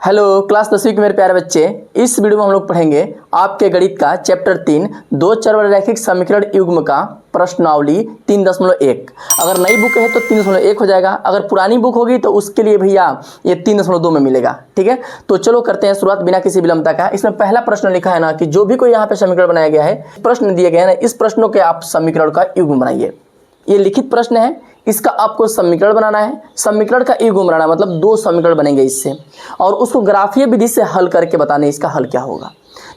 Hello class 10वीं के मेरे प्यारे बच्चे, इस वीडियो में हम लोग पढ़ेंगे आपके गणित का चैप्टर 3 दो चर वाले रैखिक समीकरण युग्म का प्रश्नावली 3.1। अगर नई बुक है तो 3.1 हो जाएगा, अगर पुरानी बुक होगी तो उसके लिए भैया ये 3.2 में मिलेगा। ठीक है, तो चलो करते हैं शुरुआत बिना किसी विलंबता का। इसमें पहला प्रश्न लिखा है ना कि जो भी कोई यहाँ पे समीकरण बनाया गया है, प्रश्न दिए गए हैं ना, इस प्रश्नों के आप समीकरण का युग्म बनाइए। ये लिखित प्रश्न है, इसका आपको समीकरण बनाना है। समीकरण का युग्म बनाना मतलब दो समीकरण बनेंगे इससे, और उसको ग्राफीय विधि से हल करके बताने इसका हल क्या होगा।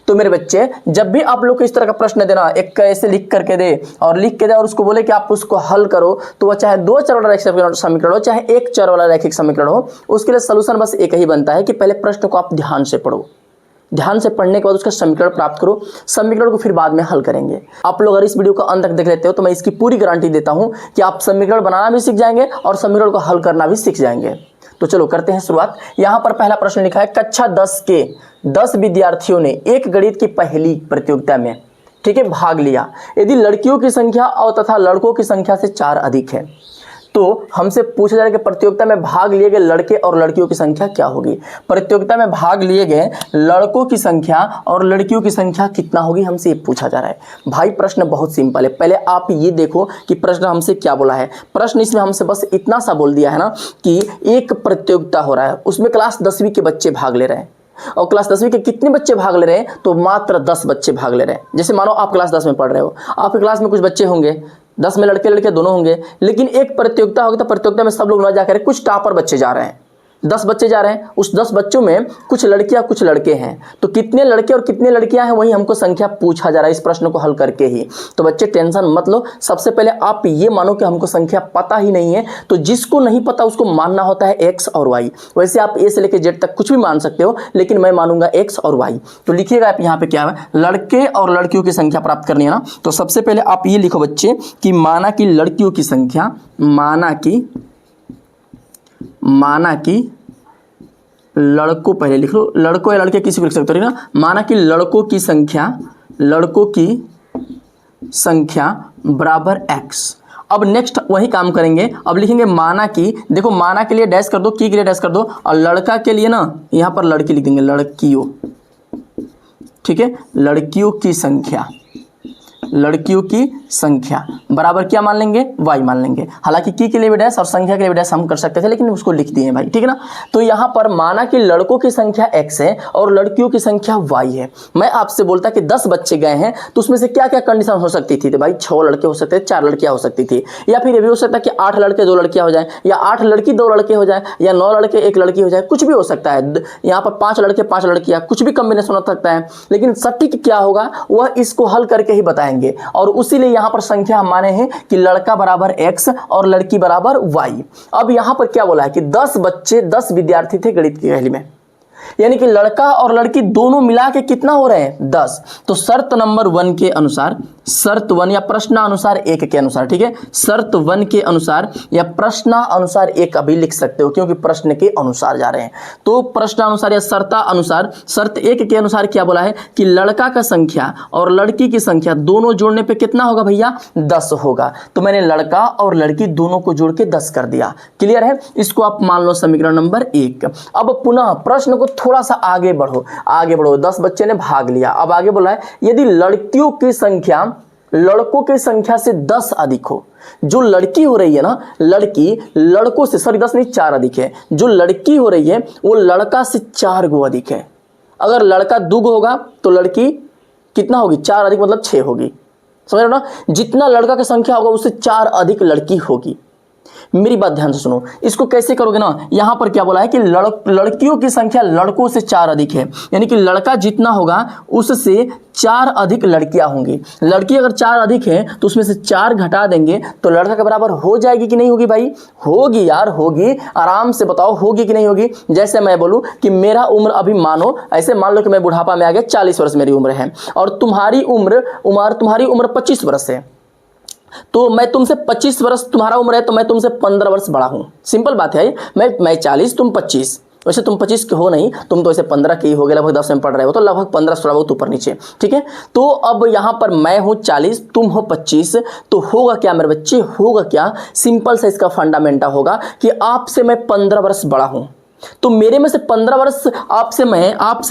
तो मेरे बच्चे, जब भी आप लोग को इस तरह का प्रश्न देना, एक ऐसे लिख करके दे और उसको बोले कि आप उसको हल करो, तो वह चाहे दो चर वाला रैखिक समीकरण हो चाहे एक चर वाला रैखिक समीकरण हो, उसके लिए सलूशन बस एक ही बनता है कि पहले प्रश्न को आप ध्यान से पढ़ो, ध्यान से पढ़ने के बाद उसका समीकरण प्राप्त करो, समीकरण को फिर बाद में हल करेंगे। आप लोग अगर इस वीडियो को अंत तक देख लेते हो तो मैं इसकी पूरी गारंटी देता हूं कि आप समीकरण बनाना भी सीख जाएंगे और समीकरण को हल करना भी सीख जाएंगे। तो चलो करते हैं शुरुआत। यहां पर पहला प्रश्न लिखा है, कक्षा 10 के 10 विद्यार्थियों ने एक गणित की पहली प्रतियोगिता में, ठीक है, भाग लिया। यदि लड़कियों की संख्या और तथा लड़कों की संख्या से 4 अधिक है तो हमसे पूछा जा रहा है कि प्रतियोगिता में भाग लिए गए लड़के और लड़कियों की संख्या क्या होगी। प्रतियोगिता में भाग लिए गए लड़कों की संख्या और लड़कियों की संख्या कितना होगी, हमसे ये पूछा जा रहा है। भाई प्रश्न बहुत सिंपल है, पहले आप ये देखो कि प्रश्न हमसे क्या बोला है। प्रश्न इसमें हमसे बस इतना सा बोल दिया है ना कि एक प्रतियोगिता हो रहा है, उसमें क्लास 10वीं के बच्चे भाग ले रहे हैं, और क्लास 10वीं के कितने बच्चे भाग ले रहे हैं, तो मात्र 10 बच्चे भाग ले रहे हैं। जैसे मानो आप क्लास 10 में पढ़ रहे हो, आपकी क्लास में कुछ बच्चे होंगे, 10 में लड़के लड़के दोनों होंगे, लेकिन एक प्रतियोगिता होगी तो प्रतियोगिता में सब लोग ना जाकर कुछ टॉपर बच्चे जा रहे हैं, 10 बच्चे जा रहे हैं। उस 10 बच्चों में कुछ लड़कियां कुछ लड़के हैं, तो कितने लड़के और कितने लड़कियां हैं वही हमको संख्या पूछा जा रहा है इस प्रश्न को हल करके ही। तो बच्चे टेंशन मत लो, सबसे पहले आप ये मानो कि हमको संख्या पता ही नहीं है, तो जिसको नहीं पता उसको मानना होता है एक्स और वाई। वैसे आप ए से लेकर जेड तक कुछ भी मान सकते हो, लेकिन मैं मानूंगा एक्स और वाई। तो लिखिएगा आप यहाँ पे क्या है, लड़के और लड़कियों की संख्या प्राप्त करनी है ना। तो सबसे पहले आप ये लिखो बच्चे कि माना कि लड़कियों की संख्या, माना कि लड़कों, पहले लिख लो, लड़कों या लड़के किसी को लिख सकते हो ना। माना कि लड़कों की संख्या बराबर x। अब नेक्स्ट वही काम करेंगे, अब लिखेंगे माना कि, देखो माना के लिए डैश कर दो, की के लिए डैश कर दो, और लड़का के लिए ना यहां पर लड़की लिख देंगे, लड़कियों, ठीक है, लड़कियों की संख्या बराबर क्या मान लेंगे, y मान लेंगे। हालांकि की के लिए भी डैश और संख्या के लिए भी डैश हम कर सकते थे, लेकिन उसको लिख दिए भाई, ठीक है ना। तो यहाँ पर माना कि लड़कों की संख्या x है और लड़कियों की संख्या y है। मैं आपसे बोलता कि 10 बच्चे गए हैं तो उसमें से क्या क्या कंडीशन हो सकती थी, तो भाई 6 लड़के हो सकते थे, 4 लड़कियां हो सकती थी, या फिर ये भी हो सकता है कि 8 लड़के 2 लड़कियां हो जाए, या 8 लड़की 2 लड़के हो जाए, या 9 लड़के 1 लड़की हो जाए, कुछ भी हो सकता है। यहाँ पर 5 लड़के 5 लड़कियां, कुछ भी कॉम्बिनेशन हो सकता है, लेकिन सटीक क्या होगा वह इसको हल करके ही बताएंगे। और उसीलिए यहां पर संख्या हम माने हैं कि लड़का बराबर x और लड़की बराबर y। अब यहां पर क्या बोला है कि 10 बच्चे 10 विद्यार्थी थे गणित की पहली में, यानी कि लड़का और लड़की दोनों मिला के कितना हो रहे हैं, 10। तो शर्त नंबर 1 के अनुसार, शर्त 1 या प्रश्नानुसार 1 के अनुसार, ठीक है, शर्त 1 के अनुसार या प्रश्नानुसार 1 अभी लिख सकते हो क्योंकि प्रश्न के अनुसार जा रहे हैं। तो प्रश्नानुसार या शर्ता अनुसार, शर्त 1 के अनुसार क्या बोला है कि लड़का का संख्या और लड़की की संख्या दोनों जोड़ने पे कितना होगा भैया, 10 होगा। तो मैंने लड़का और लड़की दोनों को जोड़ के 10 कर दिया। क्लियर है, इसको आप मान लो समीकरण नंबर 1। अब पुनः प्रश्न को थोड़ा सा आगे बढ़ो। 10 बच्चे ने भाग लिया, अब आगे बोला है यदि लड़कियों की संख्या लड़कों की संख्या से 10 अधिक हो। जो लड़की हो रही है ना, लड़की लड़कों से, सॉरी 10 नहीं 4 अधिक है, जो लड़की हो रही है वो लड़का से 4 गो अधिक है। अगर लड़का 2 गो होगा तो लड़की कितना होगी, 4 अधिक मतलब 6 होगी। समझ रहे हो ना, जितना लड़का की संख्या होगा उससे 4 अधिक लड़की होगी। मेरी बात ध्यान से सुनो, इसको कैसे करोगे ना, यहां पर क्या बोला है कि लड़कियों की संख्या लड़कों से 4 अधिक है, यानी कि लड़का जितना होगा उससे 4 अधिक लड़कियां होंगी। लड़की अगर 4 अधिक है तो उसमें से 4 घटा देंगे तो लड़का के बराबर हो जाएगी कि नहीं होगी भाई, होगी यार, होगी। आराम से बताओ होगी कि नहीं होगी। जैसे मैं बोलूं कि मेरा उम्र अभी मानो, ऐसे मान लो कि मैं बुढ़ापा में आ गया, 40 वर्ष मेरी उम्र है, और तुम्हारी उम्र 25 वर्ष है, तो मैं तुमसे 25 वर्ष, तुम्हारा उम्र है तो मैं तुमसे 15 वर्ष बड़ा हूं। सिंपल बात है, मैं 40 तुम 25, वैसे तुम 25 के हो नहीं, तुम तो ऐसे 15 के ही हो गए, लगभग 10 में पढ़ रहे हो तो लगभग 15-16 बहुत ऊपर नीचे, ठीक है। तो अब यहाँ पर मैं हूँ 40, तुम हो 25, तो होगा क्या मेरे बच्चे, होगा क्या, सिंपल सा इसका फंडामेंटा होगा कि आपसे मैं 15 वर्ष बड़ा हूँ, तो मेरे में से 15 वर्ष आपसे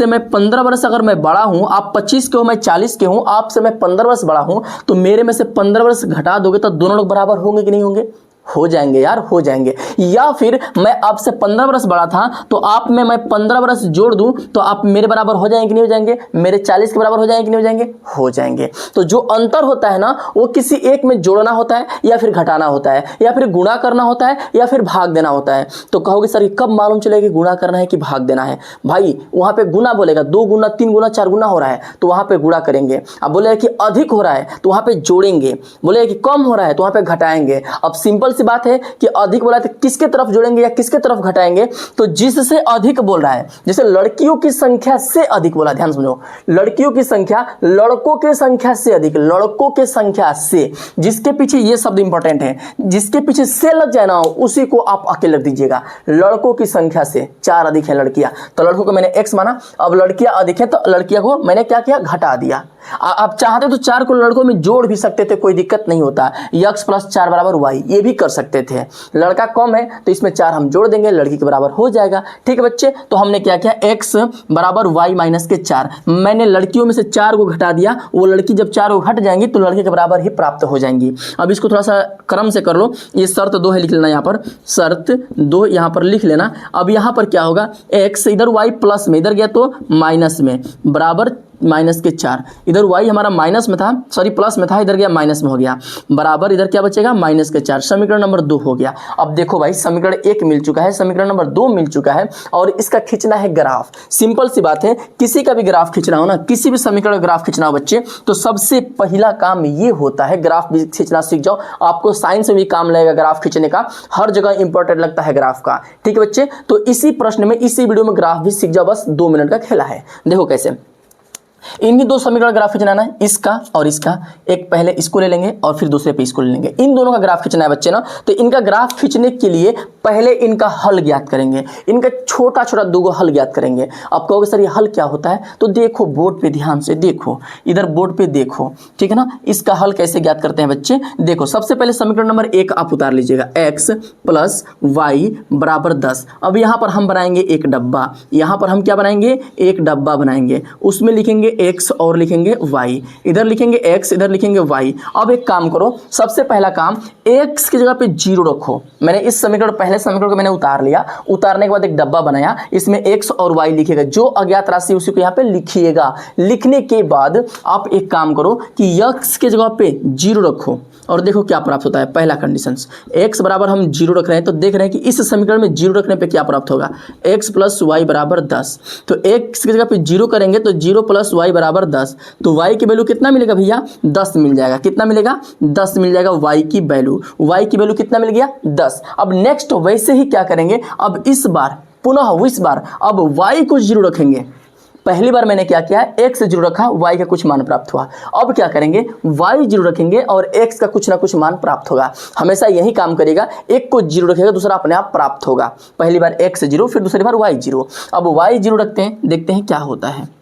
मैं 15 वर्ष अगर मैं बड़ा हूं, आप 25 के हो, मैं 40 के हूं, आपसे मैं 15 वर्ष बड़ा हूं, तो मेरे में से 15 वर्ष घटा दोगे तो दोनों लोग बराबर होंगे कि नहीं होंगे? हो जाएंगे यार, हो जाएंगे। या फिर मैं आपसे 15 वर्ष बड़ा था तो आप में मैं 15 वर्ष जोड़ दूं तो आप मेरे बराबर हो जाएंगे कि नहीं हो जाएंगे? मेरे 40 के बराबर हो जाएंगे कि नहीं हो जाएंगे? हो जाएंगे। तो जो अंतर होता है ना, वो किसी एक में जोड़ना होता है या फिर घटाना होता है या फिर गुणा करना होता है या फिर भाग देना होता है। तो कहोगे सर कब मालूम चलेगा कि गुणा करना है कि भाग देना है? भाई वहां पे गुणा बोलेगा, 2 गुना 3 गुना 4 गुना हो रहा है तो वहां पे गुणा करेंगे। अब बोलेगा कि अधिक हो रहा है तो वहां पे जोड़ेंगे, बोलेगा कि कम हो रहा है तो वहां पे घटाएंगे। अब सिंपल सी बात है कि अधिक बोला तो किसके तरफ जोड़ेंगे या किसके तरफ घटाएंगे? तो जिससे अधिक बोल रहा है, जैसे लड़कियों की संख्या से अधिक बोला, ध्यान समझो, लड़कियों की संख्या लड़कों की संख्या से अधिक, लड़कों की संख्या से, जिसके पीछे ये शब्द इंपॉर्टेंट है, जिसके पीछे से लग जाए ना उसी को आप अकेले रख दीजिएगा। लड़कों की संख्या से 4 अधिक है लड़कियां, तो लड़कों को मैंने x माना। अब लड़कियां अधिक है तो लड़कियां को मैंने क्या किया? घटा दिया। आप चाहते तो 4 को लड़कों में जोड़ भी सकते थे, कोई दिक्कत नहीं होता। x + 4 = y, ये भी कर सकते थे। लड़का कम है तो इसमें 4 हम जोड़ देंगे, लड़की के बराबर हो जाएगा। ठीक है बच्चे, तो हमने क्या किया? x = y - 4। मैंने लड़कियों में से 4 को घटा दिया, वो लड़की जब 4 को घट जाएंगी तो लड़के के बराबर ही प्राप्त हो जाएंगी। अब इसको थोड़ा सा क्रम से कर लो। ये शर्त 2 है, लिख लेना यहाँ पर, शर्त 2 यहाँ पर लिख लेना। अब यहाँ पर क्या होगा? x इधर y प्लस में, इधर गया तो माइनस में, बराबर -4। इधर y हमारा माइनस में था, सॉरी प्लस में था, इधर गया माइनस में हो गया, बराबर इधर क्या बचेगा? -4। समीकरण नंबर 2 हो गया। अब देखो भाई, समीकरण 1 मिल चुका है, समीकरण नंबर 2 मिल चुका है और इसका खींचना है ग्राफ। सिंपल सी बात है, किसी का भी ग्राफ खींचना हो ना, किसी भी समीकरण का ग्राफ खींचना हो बच्चे, तो सबसे पहला काम ये होता है, ग्राफ भी खींचना सीख जाओ। आपको साइंस में भी काम लगेगा ग्राफ खींचने का, हर जगह इंपॉर्टेंट लगता है ग्राफ का। ठीक है बच्चे, तो इसी प्रश्न में, इसी वीडियो में ग्राफ भी सीख जाओ, बस 2 मिनट का खेला है। देखो कैसे, इन्हीं 2 समीकरण ग्राफ खींचना है, इसका और इसका। एक पहले इसको ले लेंगे और फिर दूसरे पे इसको ले लेंगे। इन दोनों का ग्राफ खींचना है बच्चे ना, तो इनका ग्राफ खींचने के लिए पहले इनका हल ज्ञात करेंगे, इनका छोटा छोटा 2 हल ज्ञात करेंगे। अब कहोगे सर ये हल क्या होता है? तो देखो बोर्ड पे ध्यान से देखो, इधर बोर्ड पे देखो, ठीक है ना। इसका हल कैसे ज्ञात करते हैं बच्चे? देखो, सबसे पहले समीकरण नंबर 1 आप उतार लीजिएगा, x + y = 10। अब यहाँ पर हम बनाएंगे एक डब्बा, यहाँ पर हम क्या बनाएंगे? एक डब्बा बनाएंगे, उसमें लिखेंगे x और लिखेंगे y, इधर लिखेंगे x, इधर लिखेंगे y। अब एक काम करो, सबसे पहला काम, x की जगह पे 0 रखो। मैंने इस समीकरण, पहले समीकरण को मैंने उतार लिया, उतारने के बाद एक डब्बा बनाया, इसमें x और y लिखेगा, जो अज्ञात राशि उसी को यहाँ पे लिखिएगा। लिखने के बाद आप एक काम करो कि x की जगह पे 0 रखो और देखो क्या प्राप्त होता है। पहला कंडीशन, x बराबर हम 0 रख रहे हैं, तो देख रहे हैं कि इस समीकरण में 0 रखने पे क्या प्राप्त होगा? x + y = 10। तो x की जगह पे 0 करेंगे तो 0 + y = 10, तो y की वैल्यू कितना मिलेगा भैया? 10 मिल जाएगा। कितना मिलेगा? 10 मिल जाएगा y की वैल्यू। y की वैल्यू कितना मिल गया? 10। अब नेक्स्ट वैसे ही क्या करेंगे, अब इस बार पुनः इस बार अब y को 0 रखेंगे। पहली बार मैंने क्या किया? x 0 रखा, y का कुछ मान प्राप्त हुआ। अब क्या करेंगे? y 0 रखेंगे और x का कुछ ना कुछ मान प्राप्त होगा। हमेशा यही काम करेगा, एक को 0 रखेगा, दूसरा अपने आप प्राप्त होगा। पहली बार x 0, फिर दूसरी बार y 0। अब y 0 रखते हैं, देखते हैं क्या होता है।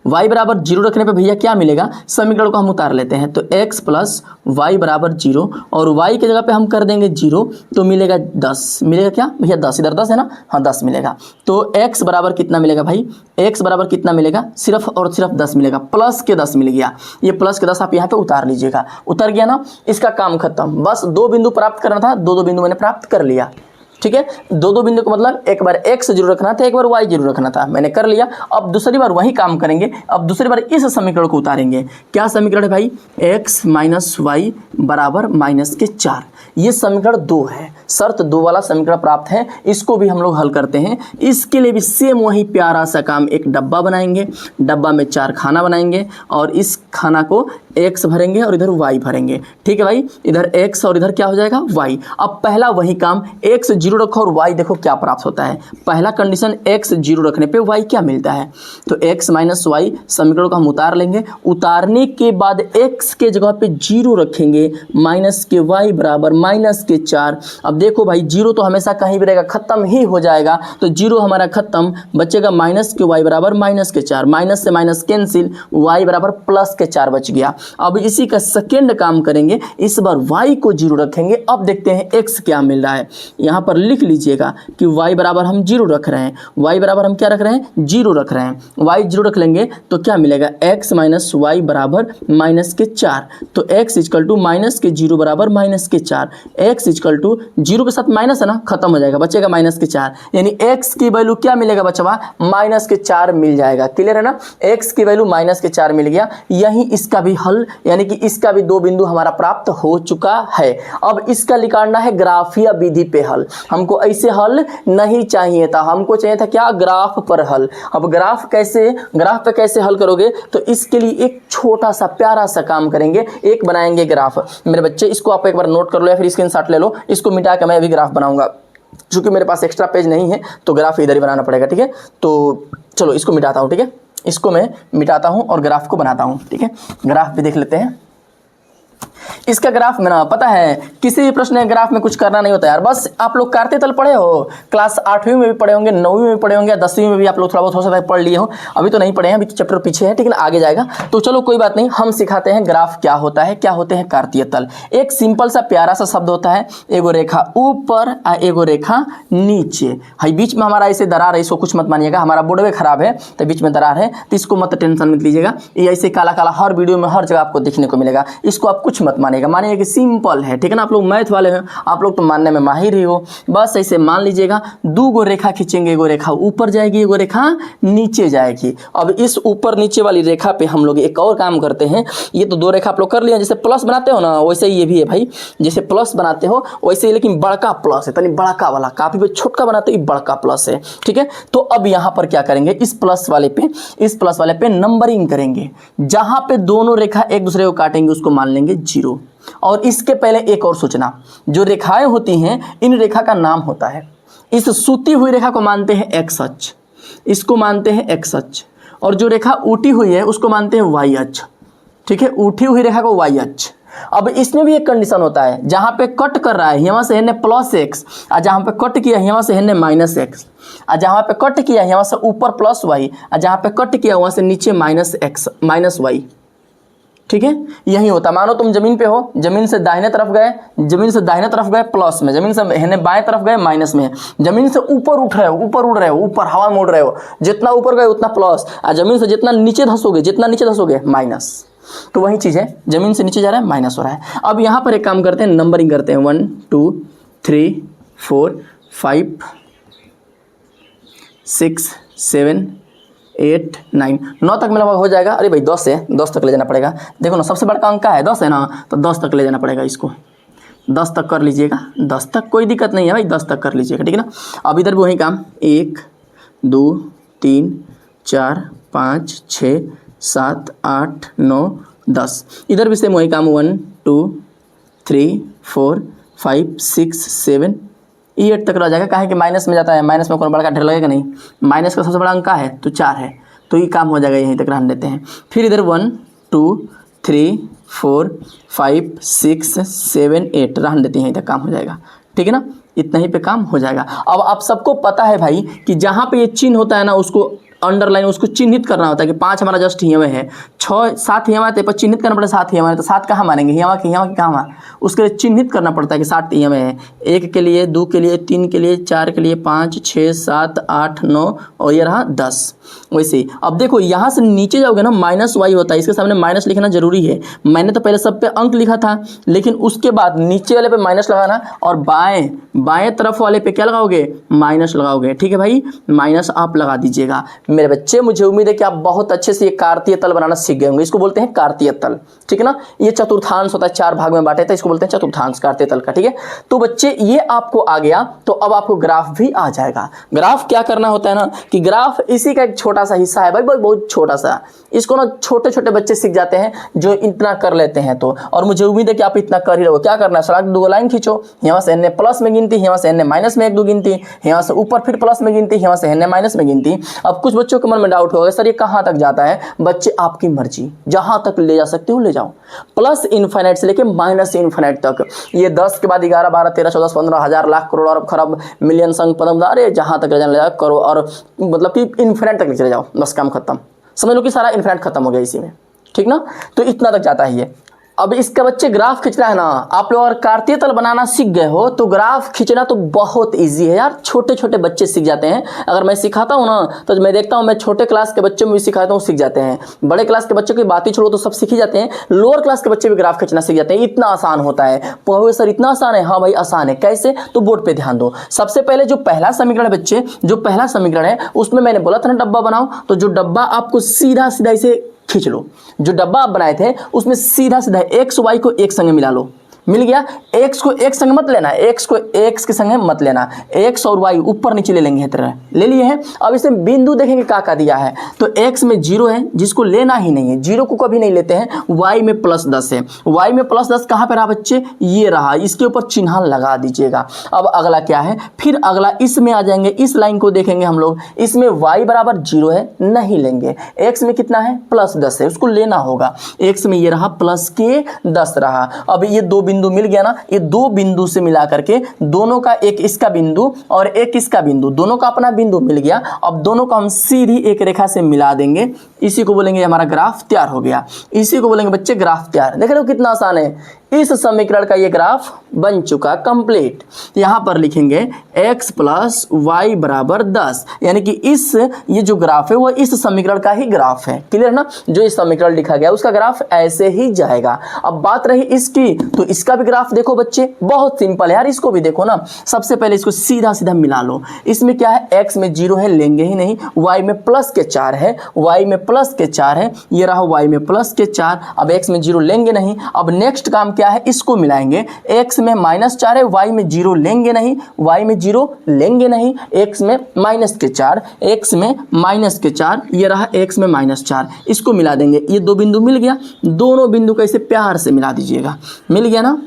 y = 0 रखने पे भैया क्या मिलेगा? समीकरण को हम उतार लेते हैं, तो x + y = 0 और y की जगह पे हम कर देंगे 0, तो मिलेगा 10। मिलेगा क्या भैया? 10, इधर 10 है ना, हाँ 10 मिलेगा। तो x बराबर कितना मिलेगा भाई? x बराबर कितना मिलेगा? सिर्फ और सिर्फ 10 मिलेगा, प्लस के 10 मिल गया। ये प्लस के 10 आप यहाँ पे उतार लीजिएगा। उतर गया ना, इसका काम खत्म। बस 2 बिंदु प्राप्त करना था, 2 बिंदु मैंने प्राप्त कर लिया। ठीक है, 2 बिंदु का मतलब एक बार x 0 रखना था, एक बार y 0 रखना था, मैंने कर लिया। अब दूसरी बार वही काम करेंगे, अब दूसरी बार इस समीकरण को उतारेंगे। क्या समीकरण है भाई? x - y = -4। ये समीकरण 2 है, शर्त 2 वाला समीकरण प्राप्त है। इसको भी हम लोग हल करते हैं। इसके लिए भी सेम वही प्यारा सा काम, एक डब्बा बनाएंगे, डब्बा में 4 खाना बनाएंगे और इस खाना को x भरेंगे और इधर y भरेंगे। ठीक है भाई, इधर x और इधर क्या हो जाएगा? y। अब पहला वही काम, x 0 रखो और y देखो क्या प्राप्त होता है। पहला कंडीशन, x 0 रखने पे y क्या मिलता है? तो x - y समीकरण को हम उतार लेंगे। उतारने के बाद x के जगह पे 0 रखेंगे, माइनस के y बराबर -4। अब देखो भाई, 0 तो हमेशा कहीं भी रहेगा, खत्म ही हो जाएगा, तो 0 हमारा खत्म, बचेगा -y बराबर -4। माइनस से माइनस कैंसिल, y बराबर +4 बच गया। अब इसी का सेकेंड काम करेंगे, इस बार y को 0 रखेंगे। अब देखते हैं x क्या मिल रहा है। यहाँ पर लिख लीजिएगा कि y बराबर हम 0 रख रहे हैं, y बराबर हम क्या रख रहे हैं 0 रख रहे हैं। y 0 रख लेंगे तो क्या मिलेगा, x माइनस वाई बराबर -4। तो x इजकल टू -0 बराबर -4। x इजकल टू 0 के साथ माइनस है ना, खत्म हो जाएगा, बचेगा -4। यानी x की वैल्यू क्या मिलेगा बचवा, -4 मिल जाएगा। क्लियर है ना, x की वैल्यू -4 मिल गया। यही इसका भी हल, यानी कि इसका भी 2 बिंदु हमारा प्राप्त हो चुका है। अब इसका निकालना है ग्राफीय विधि पे हल। हमको ऐसे हल नहीं चाहिए था, हमको चाहिए था क्या, ग्राफ पर हल। अब ग्राफ पे कैसे हल करोगे, तो इसके लिए एक छोटा सा प्यारा सा काम करेंगे, एक बनाएंगे ग्राफ। मेरे बच्चे इसको आप एक बार नोट कर लो या फिर स्क्रीनशॉट ले लो, इसको मिटा के मैं अभी ग्राफ बनाऊंगा। चूंकि मेरे पास एक्स्ट्रा पेज नहीं है तो ग्राफ इधर ही बनाना पड़ेगा, ठीक है। तो चलो इसको मिटाता हूँ, ठीक है, इसको मैं मिटाता हूँ और ग्राफ को बनाता हूँ, ठीक है। ग्राफ भी देख लेते हैं। इसका ग्राफ में ना पता है, किसी भी प्रश्न में ग्राफ में कुछ करना नहीं होता यार। बस आप लोग कार्तीय तल पढ़े हो, क्लास 8वीं में भी पढ़े होंगे, 9वीं में भी पढ़े होंगे, 10वीं में भी आप लोग थोड़ा बहुत हो सकता है पढ़ लिए हो। अभी तो नहीं पढ़े हैं, अभी चैप्टर पीछे है, ठीक है ना, आगे जाएगा। तो चलो कोई बात नहीं, हम सिखाते हैं ग्राफ क्या होता है, क्या होते हैं कार्तीय तल। एक सिंपल सा प्यारा सा शब्द होता है, एगो रेखा ऊपर और एगो रेखा नीचे। हाई बीच में हमारा ऐसे दरार है, इसको कुछ मत मानिएगा, हमारा बोर्डवे खराब है तो बीच में दरार है, तो इसको मत टेंशन मत लीजिएगा। ये ऐसे काला काला हर वीडियो में हर जगह आपको देखने को मिलेगा, इसको आप कुछ मत मानिएगा। मानिए कि सिंपल है, ठीक है ना। आप लोग मैथ वाले हैं, आप लोग तो मानने में माहिर ही हो। बस ऐसे मान लीजिएगा, 2 गो रेखा खींचेंगे, एगो रेखा ऊपर जाएगी, एगो रेखा नीचे जाएगी। अब इस ऊपर नीचे वाली रेखा पे हम लोग एक और काम करते हैं। ये तो 2 रेखा आप लोग कर लिए, जैसे प्लस बनाते हो ना वैसे ही ये भी है भाई, जैसे प्लस बनाते हो वैसे ही, लेकिन बड़का प्लस है, तनी बड़का वाला, काफी पे छोटका बनाते हो बड़का प्लस है, ठीक है। तो अब यहाँ पर क्या करेंगे, इस प्लस वाले पे नंबरिंग करेंगे। जहां पे दोनों रेखा एक दूसरे को काटेंगे उसको मान लेंगे 0। और इसके पहले एक और सोचना, जो रेखाएं होती हैं इन रेखा का नाम होता है, इस सूती हुई रेखा को मानते हैं एक्स अक्ष, इसको मानते हैं एक्स अक्ष, और जो रेखा उठी हुई है उसको मानते हैं वाई अक्ष, ठीक है, उठी हुई रेखा को वाई अक्ष। अब इसमें भी एक कंडीशन होता है, जहां पे कट कर रहा है यहाँ से है +x, और जहां पे कट किया यहाँ से है -x, और जहां पे कट किया यहाँ से ऊपर +y, और जहां पे कट किया वहां से नीचे -y, ठीक है। यही होता। मानो तुम जमीन पे हो, जमीन से दाहिने तरफ गए प्लस में, जमीन से बाएं तरफ गए माइनस में, जमीन से ऊपर उड़ रहे हो, ऊपर हवा में उड़ रहे हो, जितना ऊपर गए उतना प्लस, और जमीन से जितना नीचे धंसोगे माइनस। तो वही चीज है, जमीन से नीचे जा रहा है माइनस हो रहा है। अब यहाँ पर एक काम करते हैं, नंबरिंग करते हैं, 1 2 3 4 5 6 7 8 9 तक में लगभग हो जाएगा। अरे भाई 10 तक ले जाना पड़ेगा। देखो ना, सबसे बड़ा अंक है 10 है ना, तो 10 तक ले जाना पड़ेगा इसको। 10 तक कर लीजिएगा, 10 तक कोई दिक्कत नहीं है भाई, 10 तक कर लीजिएगा, ठीक है ना। अब इधर भी वही काम, 1 2 3 4 5 6 7 8 9 10। इधर भी सेम वही काम, 1 2 3 4 5 6 7 8 तक रह जाएगा। काहे कि माइनस में जाता है, माइनस में कौन बड़ा का ढेर लगेगा नहीं, माइनस का सबसे बड़ा अंक है तो 4 है, तो ये काम हो जाएगा, यहीं तक रहने देते हैं। फिर इधर 1 2 3 4 5 6 7 8 रहने देते हैं, यहीं तक काम हो जाएगा, ठीक है ना। इतना ही पे काम हो जाएगा। अब आप सबको पता है भाई कि जहाँ पे ये चिन्ह होता है ना, उसको अंडरलाइन, उसको चिन्हित करना होता है कि 5 हमारा जस्ट यहाँ में है, 6 7 यहाँ पे चिन्हित करना पड़ता है, 7 यहाँ में, तो 7 कहाँ मानेंगे, यहाँ की कहाँ, उसके लिए चिन्हित करना पड़ता है कि 7 यहाँ में है। 1 के लिए, 2 के लिए, 3 के लिए, 4 के लिए, 5 6 7 8 9 और ये रहा 10। वैसे ही अब देखो यहाँ से नीचे जाओगे ना, -y होता है, इसके सामने माइनस लिखना जरूरी है। मैंने तो पहले सब पे अंक लिखा था, लेकिन उसके बाद नीचे वाले पे माइनस लगाना, और बाएं तरफ वाले पे क्या लगाओगे, माइनस लगाओगे, ठीक है भाई, माइनस आप लगा दीजिएगा। मेरे बच्चे मुझे उम्मीद है कि आप बहुत अच्छे से ये कार्तीय तल बनाना सीख गए होंगे। इसको बोलते हैं कार्तीय तल, ठीक है ना। ये चतुर्थांश होता है, 4 भाग में बांटे, तो इसको बोलते हैं चतुर्थांश कार्तीय तल का, ठीक है। तो बच्चे ये आपको आ गया, तो अब आपको ग्राफ भी आ जाएगा। ग्राफ क्या करना होता है ना, कि ग्राफ इसी का एक छोटा सा हिस्सा है भाई, बहुत छोटा सा। इसको ना छोटे छोटे बच्चे सीख जाते हैं जो इतना कर लेते हैं तो, और मुझे उम्मीद है कि आप इतना कर ही रहोगे। क्या करना है, सड़क 2 लाइन खींचो, यहाँ से n प्लस में गिनती, यहाँ से n माइनस में 1 2 गिनती, यहाँ से ऊपर फिर प्लस में गिनती, यहाँ से n माइनस में गिनती। अब कुछ बच्चों के मन में डाउट होगा, सर ये कहाँ तक जाता है। बच्चे आपकी मर्जी, जहाँ तक ले जा सकते हो ले जाओ, प्लस इन्फिनिट से लेके माइनस इन्फिनिट तक। ये 10 के बाद 11 12 13 14 15 हज़ार लाख करोड़ अरब खरब मिलियन संग पदम, अरे जहाँ तक ले जाओ करो, और मतलब कि इन्फिनिट तक ले चले जाओ, बस काम खत्म। समझ लो कि सारा इन्फिनिट खत्म हो गया इसी में, ठीक ना। तो इतना तक जाता है ये। अब इसका बच्चे ग्राफ खींचना है ना, आप लोग अगर कार्तीय तल बनाना सीख गए हो तो ग्राफ खींचना तो बहुत इजी है यार, छोटे छोटे बच्चे सीख जाते हैं। अगर मैं सिखाता हूँ ना तो मैं देखता हूँ मैं छोटे क्लास के बच्चों में भी सिखाता हूँ, सीख जाते हैं। बड़े क्लास के बच्चों की बात ही छोड़ो तो सब सीख ही जाते हैं, लोअर क्लास के बच्चे भी ग्राफ खींचना सीख जाते हैं। इतना आसान होता है। प्रोफेसर इतना आसान है? हाँ भाई आसान है। कैसे? तो बोर्ड पे ध्यान दो। सबसे पहले जो पहला समीकरण है बच्चे, जो पहला समीकरण है उसमें मैंने बोला था ना डब्बा बनाओ, तो जो डब्बा आपको सीधा सीधा इसे खींच लो। जो डब्बा आप बनाए थे उसमें सीधा सीधा एक्स वाई को एक संग मिला लो। मिल गया। एक्स को एक संग मत लेना, एक्स को एक्स के संग मत लेना, एक्स और वाई ऊपर नीचे ले लेंगे, तरह ले लिए हैं। अब इसे बिंदु देखेंगे क्या दिया है, तो एक्स में 0 है जिसको लेना ही नहीं है, 0 को कभी नहीं लेते हैं। वाई में +10 है, वाई में +10 कहाँ पे रहा बच्चे, ये रहा, इसके ऊपर चिन्ह लगा दीजिएगा। अब अगला क्या है, फिर अगला इसमें आ जाएंगे, इस लाइन को देखेंगे हम लोग, इसमें y बराबर 0 है, नहीं लेंगे। x में कितना है, +10 है, उसको लेना होगा। x में ये रहा +10 रहा। अब ये दो बिंदु मिल गया ना, ये दो बिंदु से मिला करके दोनों का, एक इसका बिंदु और एक इसका बिंदु, दोनों का अपना बिंदु मिल गया। अब दोनों को हम सीधी एक रेखा से मिला देंगे, इसी को बोलेंगे हमारा ग्राफ तैयार हो गया। इसी को बोलेंगे बच्चे ग्राफ तैयार। देख रहे हो कितना आसान है। इस समीकरण का ये ग्राफ बन चुका कंप्लीट। यहां पर लिखेंगे x + y = 10, यानी कि इस ये जो ग्राफ है वो इस समीकरण का ही ग्राफ है। क्लियर ना, जो इस समीकरण लिखा गया उसका ग्राफ ऐसे ही जाएगा। अब बात रही इसकी, तो इसका भी ग्राफ देखो बच्चे, बहुत सिंपल है यार, इसको भी देखो ना। सबसे पहले इसको सीधा सीधा मिला लो। इसमें क्या है, x में 0 है, लेंगे ही नहीं। y में +4 है, y में +4 है, ये रहा y में +4। अब x में 0 लेंगे नहीं। अब नेक्स्ट काम क्या है, इसको मिलाएंगे। x में -4 है, y में 0 लेंगे नहीं, y में 0 लेंगे नहीं, x में -4, x में -4, ये रहा x में -4, इसको मिला देंगे। ये दो बिंदु मिल गया, दोनों बिंदु को ऐसे प्यार से मिला दीजिएगा, मिल गया ना।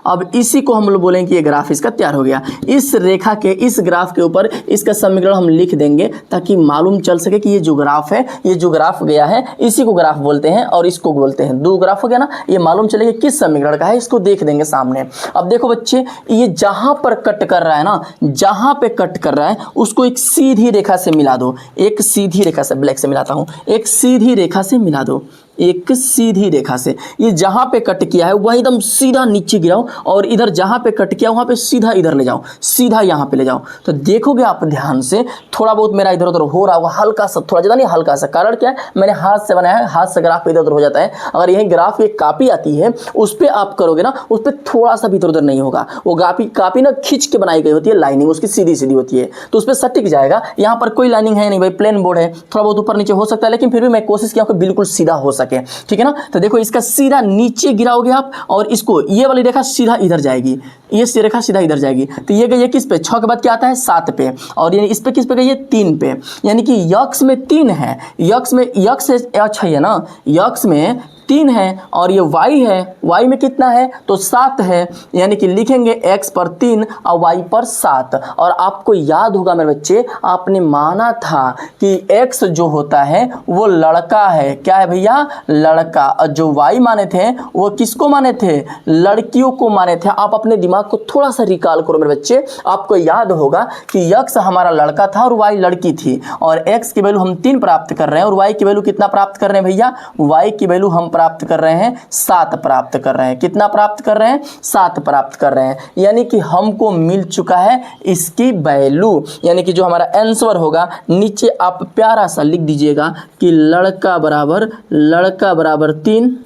अब इसी को हम लोग बोलेंगे कि ये ग्राफ इसका तैयार हो गया। इस रेखा के, इस ग्राफ के ऊपर इसका समीकरण हम लिख देंगे ताकि मालूम चल सके कि ये जो ग्राफ है, ये जो ग्राफ गया है इसी को ग्राफ बोलते हैं और इसको बोलते हैं। दो ग्राफ हो गया ना, ये मालूम चलेगा किस समीकरण का है, इसको देख देंगे सामने। अब देखो बच्चे, ये जहां पर कट कर रहा है ना, जहां पे कट कर रहा है उसको एक सीधी रेखा से मिला दो। एक सीधी रेखा से, ब्लैक से मिलाता हूं, एक सीधी रेखा से मिला दो, एक सीधी रेखा से। ये जहां पे कट किया है वह एकदम सीधा नीचे गिराओ, और इधर जहां पे कट किया वहां पे सीधा इधर ले जाओ, सीधा यहां पे ले जाओ। तो देखोगे आप ध्यान से, थोड़ा बहुत मेरा इधर उधर हो रहा होगा, हल्का सा, थोड़ा ज़्यादा नहीं, हल्का सा। कारण क्या है, मैंने हाथ से बनाया है, हाथ से ग्राफ इधर उधर हो जाता है। अगर यही ग्राफ एक कापी आती है उस पर आप करोगे ना, उस पर थोड़ा सा भी इधर उधर नहीं होगा। वो कापी ना खींच के बनाई गई होती है, लाइनिंग उसकी सीधी सीधी होती है, तो उस पर सटिक जाएगा। यहाँ पर कोई लाइनिंग है नहीं भाई, प्लेन बोर्ड है, थोड़ा बहुत ऊपर नीचे हो सकता है, लेकिन फिर भी मैं कोशिश किया कि बिल्कुल सीधा हो सके, ठीक है ना। तो देखो इसका सीधा नीचे गिराओगे आप, और इसको, ये वाली रेखा सीधा इधर जाएगी, ये रेखा सीधा इधर जाएगी। तो ये गई किस पे, 6 के बाद क्या आता है 7 पे, और ये इस पे किस पे गई है 3 पे। यानी कि यक्स में 3 है, यक्स में, यक्स अच्छा है ना, यक्स में 3 है और ये y है, y में कितना है तो 7 है। यानी कि लिखेंगे x पर 3 और y पर 7। और आपको याद होगा मेरे बच्चे, आपने माना था कि x जो होता है वो लड़का है। क्या है भैया, लड़का। और जो y माने थे वो किसको माने थे, लड़कियों को माने थे। आप अपने दिमाग को थोड़ा सा रिकॉल करो मेरे बच्चे, आपको याद होगा कि x हमारा लड़का था और y लड़की थी, और x की वैल्यू हम 3 प्राप्त कर रहे हैं, और y की वैल्यू कितना प्राप्त कर रहे हैं भैया, y की वैल्यू हम प्राप्त कर रहे हैं 7 प्राप्त कर रहे हैं। कितना प्राप्त कर रहे हैं, 7 प्राप्त कर रहे हैं। यानी कि हमको मिल चुका है इसकी वैल्यू। यानी कि जो हमारा आंसर होगा, नीचे आप प्यारा सा लिख दीजिएगा कि लड़का बराबर 3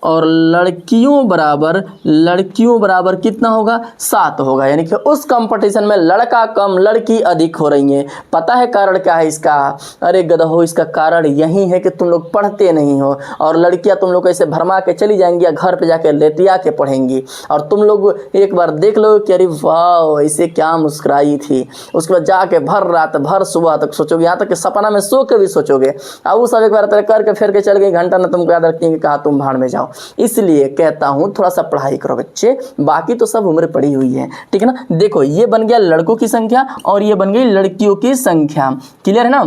और लड़कियों बराबर कितना होगा, 7 होगा। यानी कि उस कंपटीशन में लड़का कम लड़की अधिक हो रही है। पता है कारण क्या है इसका, अरे गधो, इसका कारण यही है कि तुम लोग पढ़ते नहीं हो, और लड़कियां तुम लोग ऐसे भरमा के चली जाएंगी या घर पे जाके लेटिया के पढ़ेंगी, और तुम लोग एक बार देख लो कि अरे वाह ऐसे क्या मुस्कुराई थी, उसके बाद जाके भर रात भर सुबह तक सोचोगे, यहाँ तक कि सपना में सो के भी सोचोगे। अब वो सब एक बार करके फिर के चल गई, घंटा ना तुमको याद रखेंगे, कहा तुम भाड़ में जाओ। इसलिए कहता हूं थोड़ा सा पढ़ाई करो बच्चे, बाकी तो सब उम्र पड़ी हुई है, ठीक है ना। देखो ये बन गया लड़कों की संख्या और ये बन गई लड़कियों की संख्या। क्लियर है ना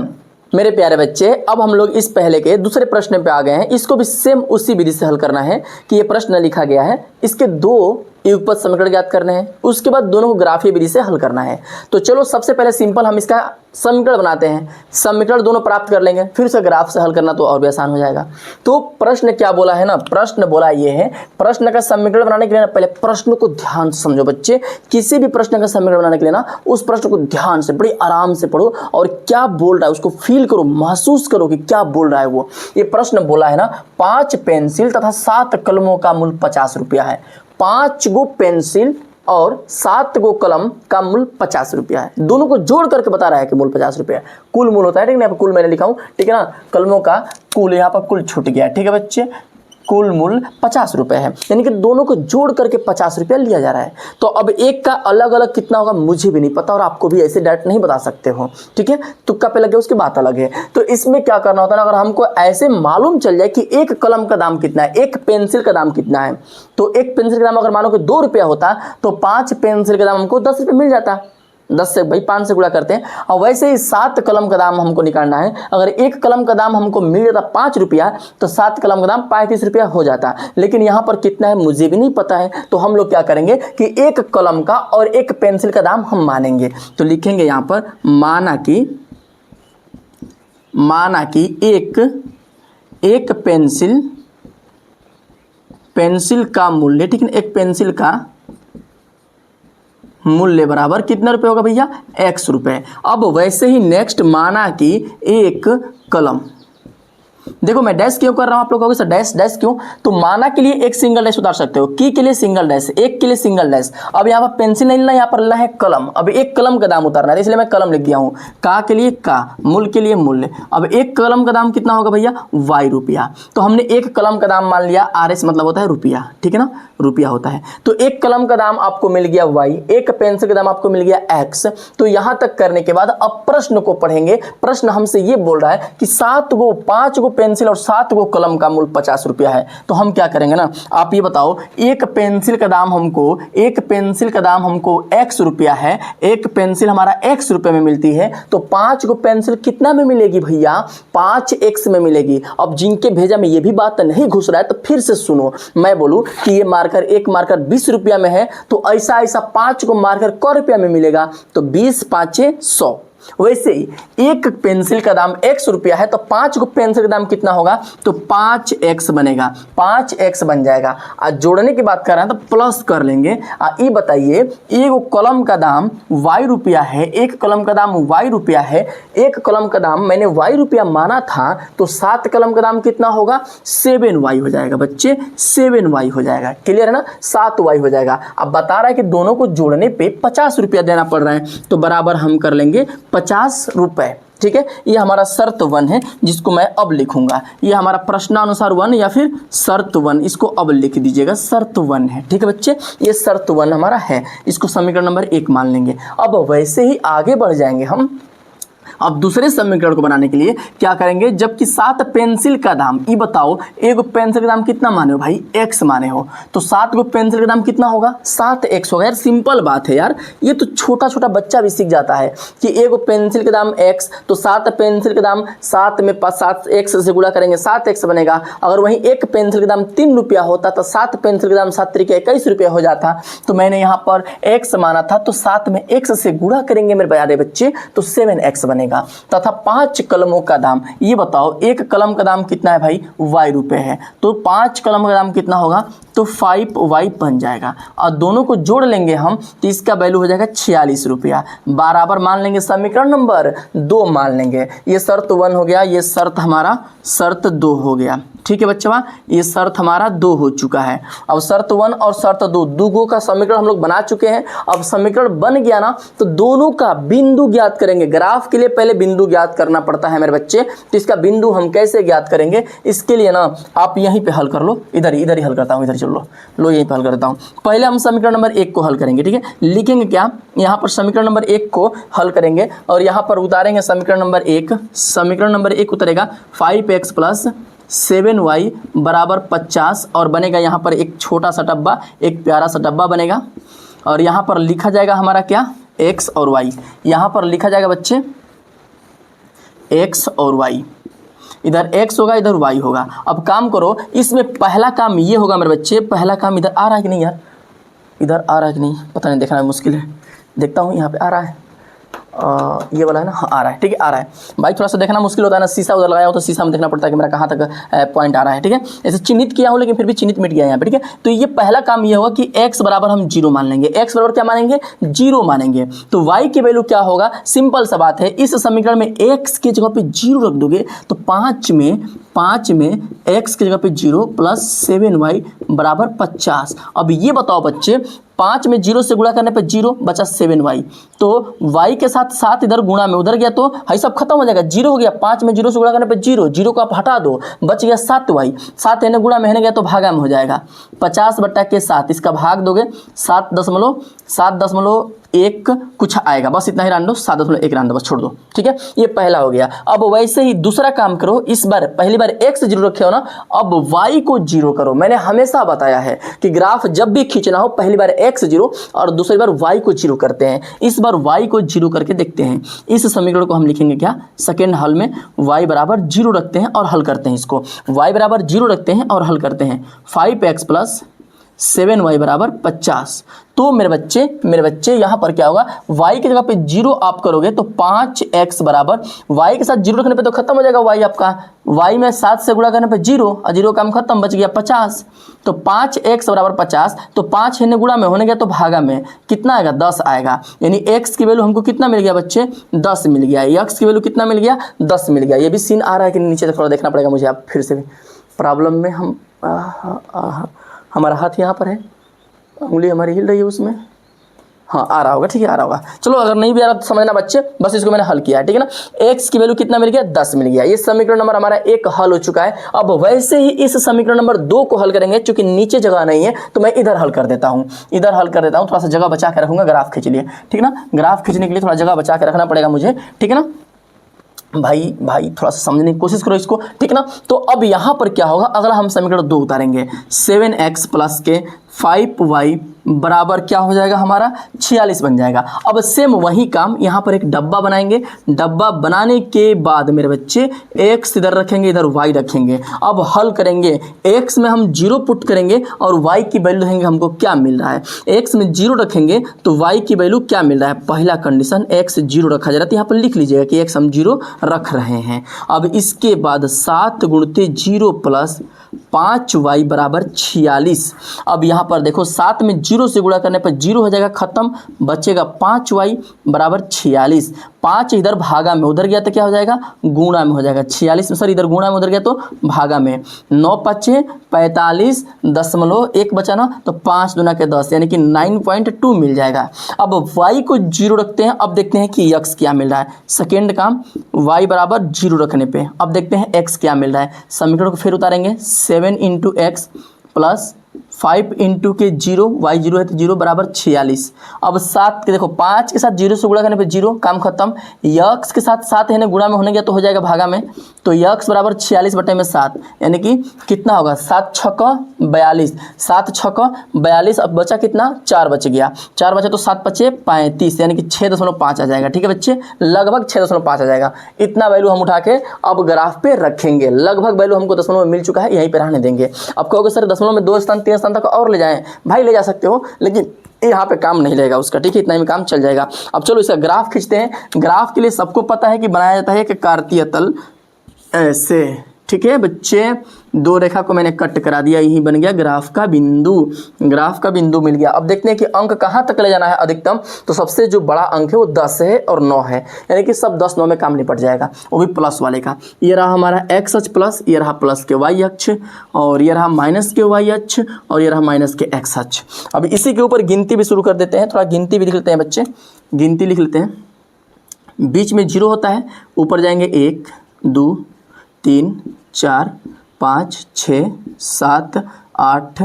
मेरे प्यारे बच्चे। अब हम लोग इस पहले के दूसरे प्रश्न पे आ गए हैं। इसको भी सेम उसी विधि से हल करना है कि ये प्रश्न लिखा गया है, इसके 2 युगपत समीकरण ज्ञात करने हैं, उसके बाद दोनों को ग्राफीय विधि से हल करना है। तो चलो सबसे पहले सिंपल हम इसका समीकरण बनाते हैं, समीकरण दोनों प्राप्त कर लेंगे, फिर उसे ग्राफ से हल करना तो और भी आसान हो जाएगा। तो प्रश्न क्या बोला है ना, प्रश्न बोला ये है, प्रश्न का समीकरण बनाने के लिए ना पहले प्रश्न को ध्यान से समझो बच्चे। किसी भी प्रश्न का समीकरण बनाने के लिए ना उस प्रश्न को ध्यान से बड़ी आराम से पढ़ो और क्या बोल रहा है उसको फील करो, महसूस करो कि क्या बोल रहा है वो। ये प्रश्न बोला है ना 5 पेंसिल तथा 7 कलमों का मूल्य 50 रुपया है। 5 गो पेंसिल और 7 गो कलम का मूल्य 50 रुपया है। दोनों को जोड़ करके बता रहा है कि मूल्य 50 रुपया है। कुल मूल्य होता है, ठीक है ना, कुल मैंने लिखा हूं, ठीक है ना, कलमों का कुल, यहाँ पर कुल छूट गया, ठीक है बच्चे, कुल मूल्य 50 रुपये है, यानी कि दोनों को जोड़ करके 50 रुपया लिया जा रहा है। तो अब एक का अलग अलग कितना होगा मुझे भी नहीं पता और आपको भी ऐसे डायरेक्ट नहीं बता सकते हो, ठीक है, तुक्का पे लगे उसकी बात अलग है। तो इसमें क्या करना होता है ना, अगर हमको ऐसे मालूम चल जाए कि एक कलम का दाम कितना है, एक पेंसिल का दाम कितना है, तो एक पेंसिल का दाम अगर मानो कि 2 रुपया होता तो 5 पेंसिल का दाम हमको 10 रुपये मिल जाता। 10 से भाई 5 से गुणा करते हैं। और वैसे ही 7 कलम का दाम हमको निकालना है। अगर एक कलम का दाम हमको मिल जाता 5 रुपया तो 7 कलम का दाम 35 रुपया हो जाता। लेकिन यहाँ पर कितना है मुझे भी नहीं पता है, तो हम लोग क्या करेंगे कि एक कलम का और एक पेंसिल का दाम हम मानेंगे। तो लिखेंगे यहाँ पर माना कि एक पेंसिल का मूल्य, ठीक है, एक पेंसिल का मूल्य बराबर कितना रुपए होगा भैया, x रुपए। अब वैसे ही नेक्स्ट माना कि एक कलम, देखो मैं डैश क्यों कर रहा हूं, आप लोग कहोगे सर डैश क्यों, तो माना के लिए एक सिंगल डैश उतार सकते हो, की के लिए सिंगल डैश, एक के लिए सिंगल डैश। अब यहाँ पर पेंसिल नहीं लेना, यहाँ पर लेना है कलम। अब एक कलम का दाम उतारना है इसलिए मैं कलम लिख दिया हूँ, का के लिए का, मूल्य के लिए मूल्य। अब एक कलम का दाम कितना होगा भैया, y रुपया। तो हमने एक कलम का दाम मान लिया, RS मतलब होता है रुपया, ठीक है ना, रुपया होता है। तो एक कलम का दाम आपको मिल गया y, एक पेंसिल का दाम आपको मिल गया x। तो यहां तक करने के बाद अब प्रश्न को पढ़ेंगे। प्रश्न हमसे ये बोल रहा है कि 5 गो पेंसिल और 7 गो कलम का मूल्य 50 रुपया है। तो हम क्या करेंगे ना, आप ये बताओ, एक पेंसिल का दाम हमको x रुपया है, एक पेंसिल हमारा x रुपये में मिलती है, तो 5 गो पेंसिल कितना में मिलेगी भैया, 5x में मिलेगी। अब जिनके भेजा में ये भी बात नहीं घुस रहा है तो फिर से सुनो, मैं बोलूं कि ये मार्कर, एक मार्कर 20 रुपया में है, तो ऐसा 5 को मार्कर क रुपया में मिलेगा, तो 20 5 100। वैसे ही एक पेंसिल का दाम x रुपया है, तो 5 को पेंसिल का दाम कितना होगा, तो 5x बनेगा, 5x बन जाएगा। आज जोड़ने की बात कर रहे हैं तो प्लस कर लेंगे। ये बताइए, एक कलम का दाम y रुपया है, एक कलम का दाम y रुपया है, एक कलम का दाम मैंने y रुपया माना था, तो 7 कलम का दाम कितना होगा, 7y हो जाएगा बच्चे, 7y हो जाएगा। क्लियर है ना, 7y हो जाएगा। अब बता रहा है कि दोनों को जोड़ने पे 50 रुपया देना पड़ रहा है, तो बराबर हम कर लेंगे 50 रुपए, ठीक है। ये हमारा शर्त 1 है जिसको मैं अब लिखूंगा। ये हमारा प्रश्नानुसार 1 या फिर शर्त 1, इसको अब लिख दीजिएगा, शर्त 1 है, ठीक है बच्चे। ये शर्त 1 हमारा है, इसको समीकरण नंबर 1 मान लेंगे। अब वैसे ही आगे बढ़ जाएंगे हम। अब दूसरे समीकरण को बनाने के लिए क्या करेंगे, जबकि 7 पेंसिल का दाम, ये बताओ एक पेंसिल का दाम कितना माने हो भाई, x माने हो, तो 7 को पेंसिल का दाम कितना होगा, 7x होगा। यार सिंपल बात है यार, ये तो छोटा छोटा बच्चा भी सीख जाता है कि एक पेंसिल का दाम x, तो 7 पेंसिल का दाम 7 में 7x से गुणा करेंगे 7x बनेगा। अगर वहीं एक पेंसिल का दाम 3 रुपया होता तो 7 पेंसिल का दाम 7 तरीके 21 रुपया हो जाता। तो मैंने यहाँ पर x माना था, तो 7 में x से गुणा करेंगे मेरे प्यारे बच्चे, तो 7x बनेगा। तथा 5 कलमों का दाम, ये बताओ एक कलम का दाम कितना है भाई, y रुपये है, तो 5 कलम का दाम कितना होगा, तो 5y बन जाएगा। और दोनों को जोड़ लेंगे हम तो इसका वैल्यू हो जाएगा 46 रुपया। बराबर मान लेंगे समीकरण नंबर 2 मान लेंगे। ये शर्त 1 हो गया, ये शर्त हमारा शर्त 2 हो गया, ठीक है बच्चा। ये शर्त हमारा 2 हो चुका है। अब शर्त 1 और शर्त 2 दुगो का समीकरण हम लोग बना चुके हैं। अब समीकरण बन गया ना, तो दोनों का बिंदु ज्ञात करेंगे। ग्राफ के लिए पहले बिंदु ज्ञात करना पड़ता है मेरे बच्चे, तो इसका बिंदु हम कैसे ज्ञात करेंगे, इसके लिए ना आप यहीं पे हल कर लो, इधर ही हल करता हूँ, इधर चलो लो यहीं पे हल करता हूँ। पहले हम समीकरण नंबर 1 को हल करेंगे, ठीक है। लिखेंगे क्या, यहाँ पर समीकरण नंबर 1 को हल करेंगे और यहाँ पर उतारेंगे समीकरण नंबर 1। समीकरण नंबर 1 उतरेगा 5x प्लस 7y बराबर 50, और बनेगा यहाँ पर एक छोटा सा डब्बा, एक प्यारा सा डब्बा बनेगा। और यहाँ पर लिखा जाएगा हमारा क्या, x और y। यहाँ पर लिखा जाएगा बच्चे x और y, इधर x होगा इधर y होगा। अब काम करो, इसमें पहला काम ये होगा मेरे बच्चे, पहला काम इधर आ रहा है कि नहीं यार, इधर आ रहा है कि नहीं पता नहीं, देखना मुश्किल है, देखता हूँ यहाँ पे आ रहा है, ये वाला है ना, हाँ आ रहा है, ठीक है आ रहा है भाई, थोड़ा सा देखना मुश्किल होता है ना, शीशा उधर लगाया हो तो शीशा में देखना पड़ता है कि मेरा कहाँ तक पॉइंट आ रहा है, ठीक है। ऐसे चिन्हित किया हो लेकिन फिर भी चिन्हित मिट गया यहाँ पे, ठीक है। तो ये पहला काम ये होगा कि x बराबर हम 0 मान लेंगे, x बराबर क्या मानेंगे 0 मानेंगे, तो y की वैल्यू क्या होगा, सिंपल सा बात है, इस समीकरण में x की जगह पे 0 रख दोगे तो 5 में x की जगह पे 0 प्लस 7y बराबर 50। अब ये बताओ बच्चे, 5 में 0 से गुणा करने पर 0 बचा 7y, तो y के साथ 7 इधर गुणा में उधर गया तो है सब खत्म हो जाएगा, 0 हो गया, 5 में 0 से गुणा करने पर 0, 0 को आप हटा दो, बच गया 7y, 7 है गुणा में है गया तो भागा में हो जाएगा 50/7, इसका भाग दोगे 7.1 कुछ आएगा, बस इतना ही रान दो, 7.1 रान दो, बस छोड़ दो, ठीक है। ये पहला हो गया। अब वैसे ही दूसरा काम करो, इस बार पहली बार x 0 रखे हो ना, अब y को 0 करो। मैंने हमेशा बताया है कि ग्राफ जब भी खींचना हो पहली बार x 0 और दूसरी बार y को 0 करते हैं। इस बार y को 0 करके देखते हैं। इस समीकरण को हम लिखेंगे क्या, सेकेंड हल में y बराबर 0 रखते हैं और हल करते हैं, इसको y बराबर 0 रखते हैं और हल करते हैं, 5x प्लस 7y बराबर 50। तो मेरे बच्चे यहाँ पर क्या होगा, y की जगह पे 0 आप करोगे तो 5x बराबर, y के साथ 0 रखने पे तो खत्म हो जाएगा y आपका, y में 7 से गुणा करने पे 0 और 0 काम खत्म, बच गया 50। तो 5x बराबर 50, तो 5 है गुणा में होने गया तो भागा में कितना आएगा 10 आएगा, यानी x की वैल्यू हमको कितना मिल गया बच्चे 10 मिल गया, x की वैल्यू कितना मिल गया 10 मिल गया। ये भी सीन आ रहा है कि नीचे थोड़ा देखना पड़ेगा मुझे, आप फिर से भी प्रॉब्लम में हम हमारा हाथ यहाँ पर है, उंगली हमारी हिल रही है उसमें, हाँ आ रहा होगा, ठीक है आ रहा होगा। चलो अगर नहीं भी आ रहा तो समझना बच्चे, बस इसको मैंने हल किया है, ठीक है ना। x की वैल्यू कितना मिल गया 10 मिल गया। ये समीकरण नंबर हमारा 1 हल हो चुका है। अब वैसे ही इस समीकरण नंबर 2 को हल करेंगे, क्योंकि नीचे जगह नहीं है तो मैं इधर हल कर देता हूँ, थोड़ा सा जगह बचा के रखूंगा ग्राफ खींच लिए, ठीक है ना। ग्राफ खींचने के लिए थोड़ा जगह बचा के रखना पड़ेगा मुझे, ठीक है ना भाई थोड़ा सा समझने की कोशिश करो इसको, ठीक है ना। तो अब यहाँ पर क्या होगा, अगला हम समीकरण 2 उतारेंगे, 7x प्लस के 5y बराबर क्या हो जाएगा हमारा 46 बन जाएगा। अब सेम वही काम यहाँ पर एक डब्बा बनाएंगे, डब्बा बनाने के बाद मेरे बच्चे x इधर रखेंगे, इधर y रखेंगे। अब हल करेंगे, x में हम 0 पुट करेंगे और y की वैल्यू देखेंगे हमको क्या मिल रहा है। x में 0 रखेंगे तो y की वैल्यू क्या मिल रहा है, पहला कंडीशन x 0 रखा जा रहा है, तो यहाँ पर लिख लीजिएगा कि x हम 0 रख रहे हैं। अब इसके बाद 7 गुणित 0 प्लस 5y बराबर 46। अब यहाँ पर देखो 7 में 0 से गुणा करने पर 0 हो जाएगा खत्म, बचेगा 5y बराबर 46। 5 इधर भागा में उधर गया तो क्या हो जाएगा गुणा में हो जाएगा, 46 में सर इधर गुणा में उधर गया तो भागा में, 9 5 45.1 बचा ना, तो 5 दूना के 10 यानी कि 9.2 मिल जाएगा। अब y को 0 रखते हैं, अब देखते हैं कि x क्या मिल रहा है। सेकेंड काम y बराबर 0 रखने पे अब देखते हैं x क्या मिल रहा है। समीकरण को फिर उतारेंगे, 7 × x प्लस 5 × के 0, y 0 है तो 0 बराबर 46। अब 7 के देखो 5 के साथ 0 से गुणा करने पे 0 काम खत्म, x के साथ 7 है ना गुणा में होने गया तो हो जाएगा भागा में, तो x बराबर 46/7 यानी कि कितना होगा 7 छक्का 42, 7 छक्का 42। अब बचा कितना 4 बच गया, 4 बचा तो 7 5 35 यानी कि 6.5 आ जाएगा, ठीक है बच्चे लगभग 6.5 आ जाएगा। इतना वैल्यू हम उठा के अब ग्राफ पे रखेंगे, लगभग वैल्यू हमको दशमलव में मिल चुका है, यहीं पे रहने देंगे। अब कहोगे सर दशमलव में 2 स्थान 3 स्थान तक और ले जाएं, भाई ले जा सकते हो लेकिन यहाँ पे काम नहीं लगेगा उसका, ठीक है इतना ही में काम चल जाएगा। अब चलो इसका ग्राफ खींचते हैं। ग्राफ के लिए सबको पता है कि बनाया जाता है कि कार्तीय तल ऐसे, ठीक है बच्चे, 2 रेखा को मैंने कट करा दिया, यही बन गया ग्राफ का बिंदु, ग्राफ का बिंदु मिल गया। अब देखते हैं कि अंक कहाँ तक ले जाना है अधिकतम, तो सबसे जो बड़ा अंक है वो 10 है और 9 है, यानी कि सब 10 9 में काम निपट जाएगा, वो भी प्लस वाले का। ये रहा हमारा x अक्ष प्लस, ये रहा प्लस के y अक्ष, और ये रहा माइनस के y अक्ष, और ये रहा माइनस के x अक्ष। अब इसी के ऊपर गिनती भी शुरू कर देते हैं, थोड़ा गिनती भी लिख लेते हैं बच्चे, गिनती लिख लेते हैं। बीच में 0 होता है, ऊपर जाएंगे 1 2 3 4 5 6 7 8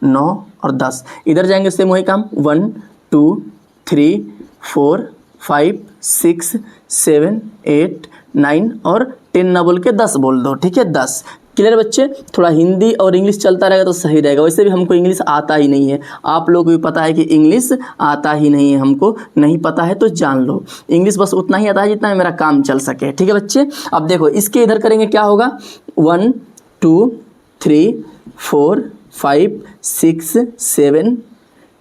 9 और 10, इधर जाएंगे सेम वही काम, 1 2 3 4 5 6 7 8 9 और 10 ना बोल के 10 बोल दो, ठीक है 10। क्लियर बच्चे, थोड़ा हिंदी और इंग्लिश चलता रहेगा तो सही रहेगा। वैसे भी हमको इंग्लिश आता ही नहीं है, आप लोग को भी पता है कि इंग्लिश आता ही नहीं है, हमको नहीं पता है तो जान लो, इंग्लिश बस उतना ही आता है जितना मेरा काम चल सके, ठीक है बच्चे। अब देखो इसके इधर करेंगे क्या होगा, 1 2 3 4 5 6 7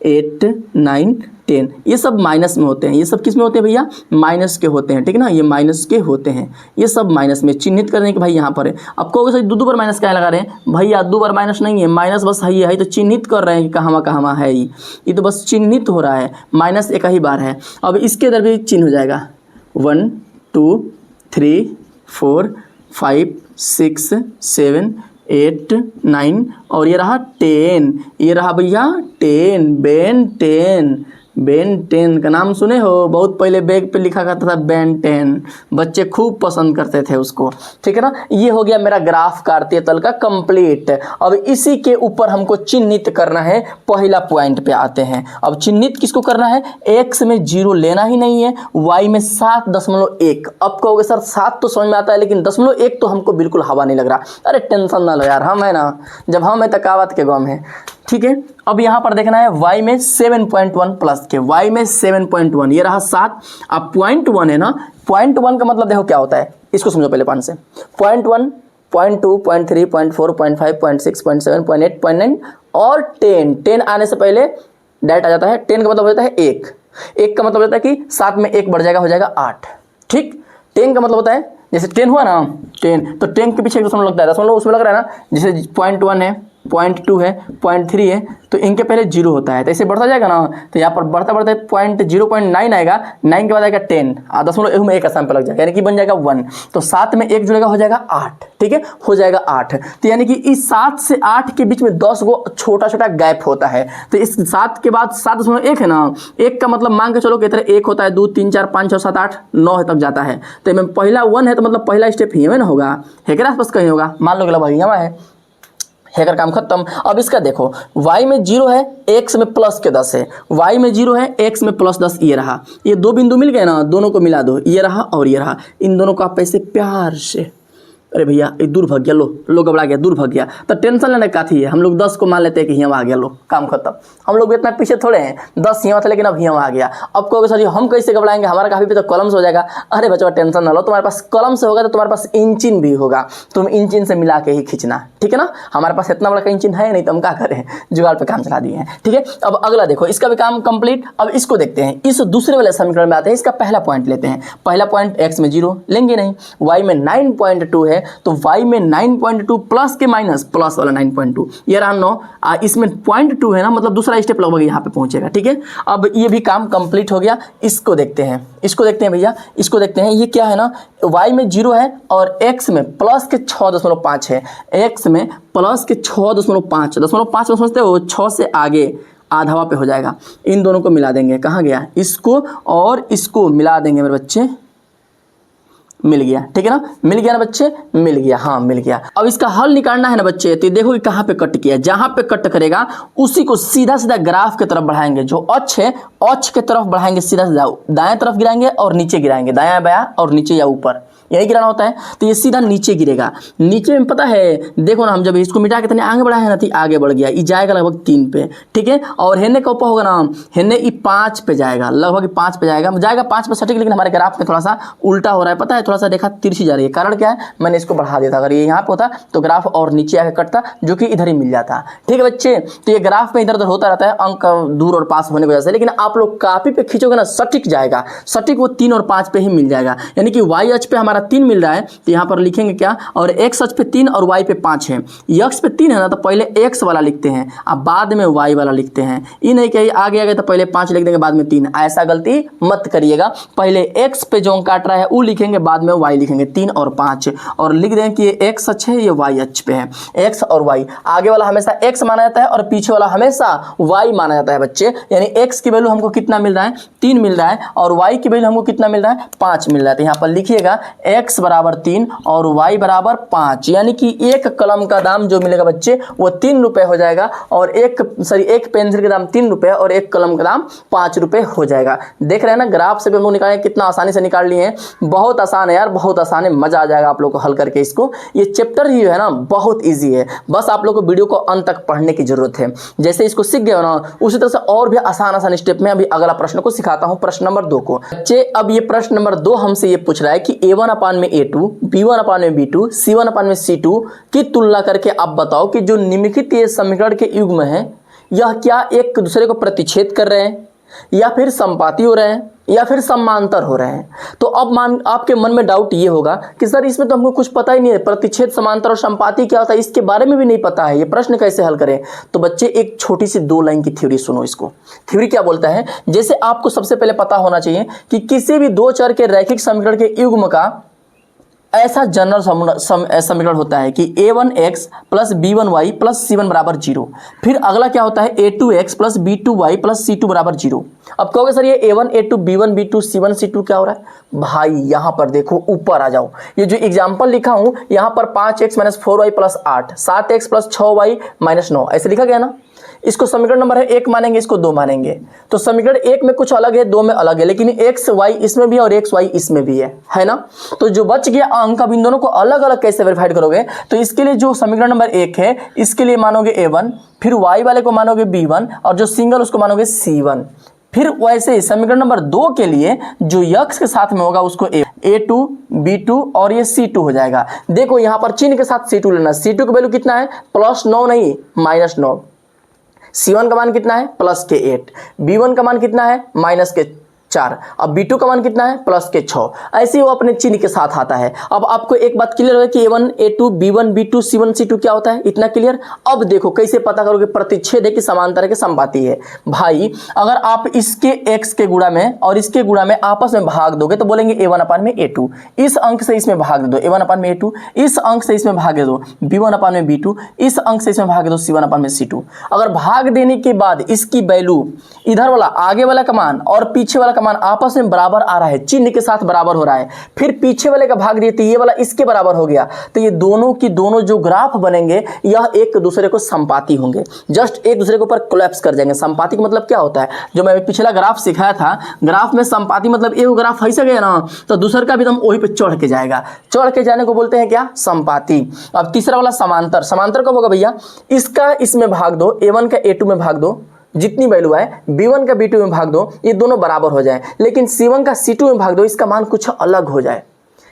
8 9 10 ये सब माइनस में होते हैं। ये सब किस में होते हैं भैया? माइनस के होते हैं, ठीक है ना, ये माइनस के होते हैं, ये सब माइनस में चिन्हित करने के भाई यहाँ पर है। अब कहोगे सर दो बार माइनस क्या लगा रहे हैं? भैया दो बार माइनस नहीं है, माइनस बस है तो चिन्हित कर रहे हैं कि कहाँ है ये तो बस चिन्हित हो रहा है, माइनस एक ही बार है। अब इसके इधर भी चिन्ह हो जाएगा 1 2 3 4 5 6 7 8 9 और ये रहा 10, ये रहा भैया 10, बेन 10 का नाम सुने हो? बहुत पहले बैग पे लिखा करता था बेन 10, बच्चे खूब पसंद करते थे उसको, ठीक है ना। ये हो गया मेरा ग्राफ कार्तीय तल का कंप्लीट। अब इसी के ऊपर हमको चिन्हित करना है, पहला पॉइंट पे आते हैं। अब चिन्हित किसको करना है? x में 0 लेना ही नहीं है, y में 7.1। अब कहोगे सर 7 तो समझ में आता है लेकिन 0.1 तो हमको बिल्कुल हवा नहीं लग रहा। अरे टेंशन ना लो यार, हम है ना, जब हम है तकावत के गम है, ठीक है। अब यहाँ पर देखना है y में 7.1 प्लस के, y में 7.1 ये रहा 7। अब 0.1 है ना, 0.1 का मतलब देखो क्या होता है, इसको समझो पहले पान से। 0.1 0.2 0.3 0.4 0.5 0.6 0.7 0.8 0.9 और 10 आने से पहले डायरेक्ट आ जाता है। 10 का मतलब हो जाता है 1 का मतलब होता है कि 7 में 1 बढ़ जाएगा, हो जाएगा 8, ठीक। 10 का मतलब होता है जैसे 10 हुआ ना 10, तो 10 के पीछे 1 दशमलव लगता है, दशमलव उसमें लग रहा है ना, जैसे 0.1 है 0.2 है 0.3 है तो इनके पहले 0 होता है, तो ऐसे बढ़ता जाएगा ना, तो यहाँ पर बढ़ता 0.9 आएगा, 9 के बाद आएगा 10, दशमलव में 1 आसान पे लग जाएगा, यानी कि बन जाएगा 1। तो 7 में 1 जुड़ेगा, हो जाएगा 8, ठीक है, हो जाएगा 8। तो यानी कि इस 7 से 8 के बीच में 10 गो छोटा छोटा गैप होता है। तो इस 7 के बाद 7.1 है ना, 1 का मतलब मान के चलो कि तरह 1 होता है, 2 3 4 5 6 7 8 9 तक जाता है। तो में पहला 1 है तो मतलब पहला स्टेप ही में ना होगा, है क्या आसपास कहीं होगा, मान लो कि भाई यहाँ है कर काम खत्म। अब इसका देखो y में 0 है, x में प्लस के 10 है, y में 0 है, x में प्लस 10, ये रहा, ये दो बिंदु मिल गए ना, दोनों को मिला दो, ये रहा और ये रहा, इन दोनों को आप ऐसे प्यार से, अरे भैया ये दूर भाग गया, लो घबरा गया, दूर भाग गया, तो टेंशन लेने का थी है, हम लोग 10 को मान लेते हैं कि यहाँ आ गया, लो काम खत्म। हम लोग इतना पीछे थोड़े हैं, 10 यहाँ था लेकिन अब यहाँ आ गया। अब कहोगे सर हम कैसे घबराएंगे, हमारा काफ़ी पे तो कलम से हो जाएगा। अरे बच्चा टेंशन ना लो, तुम्हारे पास कलम से होगा तो तुम्हारे पास इंचिन भी होगा, तुम इंचिन से मिला के ही खींचना, ठीक है ना। हमारे पास इतना बड़ा इंचिन है नहीं तो हम क्या करें, जुगाड़ पे काम चला दिए हैं, ठीक है। अब अगला देखो, इसका भी काम कंप्लीट। अब इसको देखते हैं, इस दूसरे वाले समीकरण में आते हैं, इसका पहला पॉइंट लेते हैं। पहला पॉइंट x में 0 लेंगे नहीं, y में 9.2 है तो y में 9.2 प्लस के माइनस प्लस वाला 9.2, ये रहा 9, इसमें 0.2 है ना, मतलब दूसरा स्टेप लगभग यहाँ पे पहुंचेगा, ठीक है। अब ये भी काम कंप्लीट हो गया। इसको देखते हैं भैया, इसको देखते हैं, ये क्या है ना, y में 0 है और x में प्लस के 6.5 है, x में प्लस के 6.5 दशमलव समझते हो, 6 से आगे आधावा पे हो जाएगा। इन दोनों को मिला देंगे, कहाँ गया, इसको और इसको मिला देंगे मेरे बच्चे, मिल गया, ठीक है ना, मिल गया ना बच्चे, मिल गया, हाँ मिल गया। अब इसका हल निकालना है ना बच्चे, तो देखो कि कहाँ पे कट किया, जहाँ पे कट करेगा उसी को सीधा सीधा ग्राफ की तरफ बढ़ाएंगे, जो अक्ष है अक्ष के तरफ बढ़ाएंगे, सीधा सीधा दाएं तरफ गिराएंगे और नीचे गिराएंगे, दायां बायां और नीचे या ऊपर, यही गिराना होता है। तो ये सीधा नीचे गिरेगा, नीचे में पता है देखो ना, हम जब इसको मिटा के तने आगे बढ़ाए ना, तो आगे बढ़ गया, ये जाएगा लगभग 3 पे, ठीक है। और हेने का ऊपर होगा ना, हेने ये 5 पे जाएगा, लगभग 5 पे जाएगा 5 पे सटीक, लेकिन हमारे ग्राफ में थोड़ा सा उल्टा हो रहा है, पता है, थोड़ा सा रेखा तिरछी जा रही है। कारण क्या है, मैंने इसको बढ़ा दिया था, अगर ये यहाँ पे होता तो ग्राफ और नीचे आके कटता, जो कि इधर ही मिल जाता, ठीक है बच्चे। तो ये ग्राफ में इधर उधर होता रहता है, अंक दूर और पास होने की वजह से, लेकिन आप लोग कॉपी पे खींचोगे ना, सटीक जाएगा, सटीक वो 3 और 5 पे ही मिल जाएगा। यानी कि y अक्ष पे हमारा 3 मिल रहा है, तो यहाँ पर लिखेंगे क्या, और x अक्ष पे 3 और y पे 5 है। x पे 3 है ना, तो पहले x वाला लिखते हैं, अब बाद में y वाला लिखते हैं। ये नहीं कि आगे आगे तो पहले 5 लिख देंगे बाद में 3, ऐसा गलती मत करिएगा। पहले x पे जो काट रहा है वो लिखेंगे, बाद में y लिखेंगे, 3 और 5, और लिख दें कि ये x अक्ष है, ये y अक्ष पे है। x और y, आगे वाला हमेशा x माना जाता है और पीछे वाला हमेशा y माना जाता है बच्चे। यानी x की वैल्यू हमको कितना मिल रहा है, 3 मिल रहा है, और y की वैल्यू हमको कितना मिल रहा है, 5 मिल रहा है। तो यहाँ पर लिखिएगा x बराबर 3 और y बराबर 5, यानी कि एक कलम का दाम जो मिलेगा बच्चे वो 3 रुपये हो जाएगा, और एक पेंसिल का दाम 3 रुपये और एक कलम का दाम 5 रुपये हो जाएगा। देख रहे हैं ना, ग्राफ से भी हम लोग निकाले, कितना आसानी से निकाल लिए हैं। बहुत आसान है यार, बहुत आसान है, मजा आ जाएगा आप लोग को हल करके इसको। ये चैप्टर ही है ना बहुत ईजी है, बस आप लोग को वीडियो को अंत तक पढ़ने की जरूरत है। जैसे इसको सीख गए हो ना, उसी तरह से और भी आसान स्टेप में अभी अगला प्रश्न को सिखाता हूँ, प्रश्न नंबर 2 को। बच्चे अब ये प्रश्न नंबर 2 हमसे ये पूछ रहा है कि a1/a2 b1/b2 c1/c2 की तुलना करके आप बताओ कि जो निम्नलिखित ये समीकरण के युग्म है, यह क्या एक दूसरे को प्रतिच्छेद कर रहे हैं, या फिर संपाती हो रहे हैं, या फिर समांतर हो रहे हैं। तो अब आपके मन में डाउट ये होगा कि सर इसमें तो हमको कुछ पता ही नहीं है, प्रतिच्छेद, समांतर और संपाती क्या होता है इसके बारे में भी नहीं पता है, ये प्रश्न कैसे हल करें। तो बच्चे एक छोटी सी 2 लाइन की थ्योरी सुनो। इसको थ्योरी क्या बोलता है, जैसे आपको सबसे पहले पता होना चाहिए कि किसी भी 2 चर के रैखिक समीकरण के युग्म का ऐसा जनरल समीकरण होता है कि a1x plus b1y plus c1 बराबर 0। फिर अगला क्या होता है, a2x plus b2y plus c2 बराबर 0। अब कहोगे सर ये a1 a2 b1 b2 c1 c2 क्या हो रहा है। भाई यहां पर देखो, ऊपर आ जाओ, ये जो एग्जाम्पल लिखा हूं यहां पर 5x minus 4y plus 8, 7x plus 6y minus 9 ऐसे लिखा गया ना। इसको समीकरण नंबर है 1 मानेंगे, इसको 2 मानेंगे। तो समीकरण 1 में कुछ अलग है, 2 में अलग है, लेकिन एक्स वाई इसमें भी और एक्स वाई इसमें भी है ना। तो जो बच गया अंक, अब इन दोनों को अलग अलग कैसे वेरीफाइड करोगे। तो इसके लिए जो समीकरण नंबर 1 है इसके लिए मानोगे a1, फिर y वाले को मानोगे b1 और जो सिंगल उसको मानोगे c1। फिर वैसे ही समीकरण नंबर 2 के लिए जो यक्स के साथ में होगा उसको a2 b2 और ये c2 हो जाएगा। देखो यहां पर चिन्ह के साथ c2 लेना, c2 का वैल्यू कितना है, +9 नहीं -9। c1 का मान कितना है, +8। b1 का मान कितना है, -4। अब b2 का मान कितना है, +6। ऐसे ही वो अपने चिन्ह के साथ आता है। अब आपको एक बात क्लियर है कि a1 a2 b1 b2 c1 c2 क्या होता है, इतना क्लियर। अब देखो कैसे पता करोगे प्रतिच्छेद है कि समांतर है कि संपाती है। भाई अगर आप इसके x के गुणा में और इसके गुणा में आपस में भाग दोगे तो बोलेंगे a1 अपान में a2, इस अंक से इसमें भाग दो a1 अपान में a2, इस अंक से इसमें भाग दो b1 अपान में b2, इस अंक से इसमें भाग दो c1 अपान में c2। अगर भाग देने के बाद इसकी वैल्यू इधर वाला आगे वाला का मान और पीछे वाला का मान आपस में बराबर आ रहा है, चिन्ह के साथ बराबर हो रहा है, फिर पीछे वाले का भाग दिए तो ये वाला इसके बराबर हो गया, तो ये दोनों की दोनों जो ग्राफ बनेंगे यह एक दूसरे को संपाती होंगे, जस्ट एक दूसरे के ऊपर कोलैप्स कर जाएंगे। संपाती का मतलब क्या होता है, जो मैं पिछला ग्राफ सिखाया था, ग्राफ में संपाती मतलब एक ग्राफ ऐसे गया ना तो दूसरा का भी एकदम वही पे चढ़ के जाएगा, चढ़ के जाने को बोलते हैं क्या, संपाती। अब तीसरा वाला समांतर, समांतर कब होगा भैया, इसका इसमें भाग दो, a1 का a2 में भाग दो, जितनी वैल्यू है b1 का b2 में भाग दो, ये दोनों बराबर हो जाए, लेकिन c1 का c2 में भाग दो, इसका मान कुछ अलग हो जाए,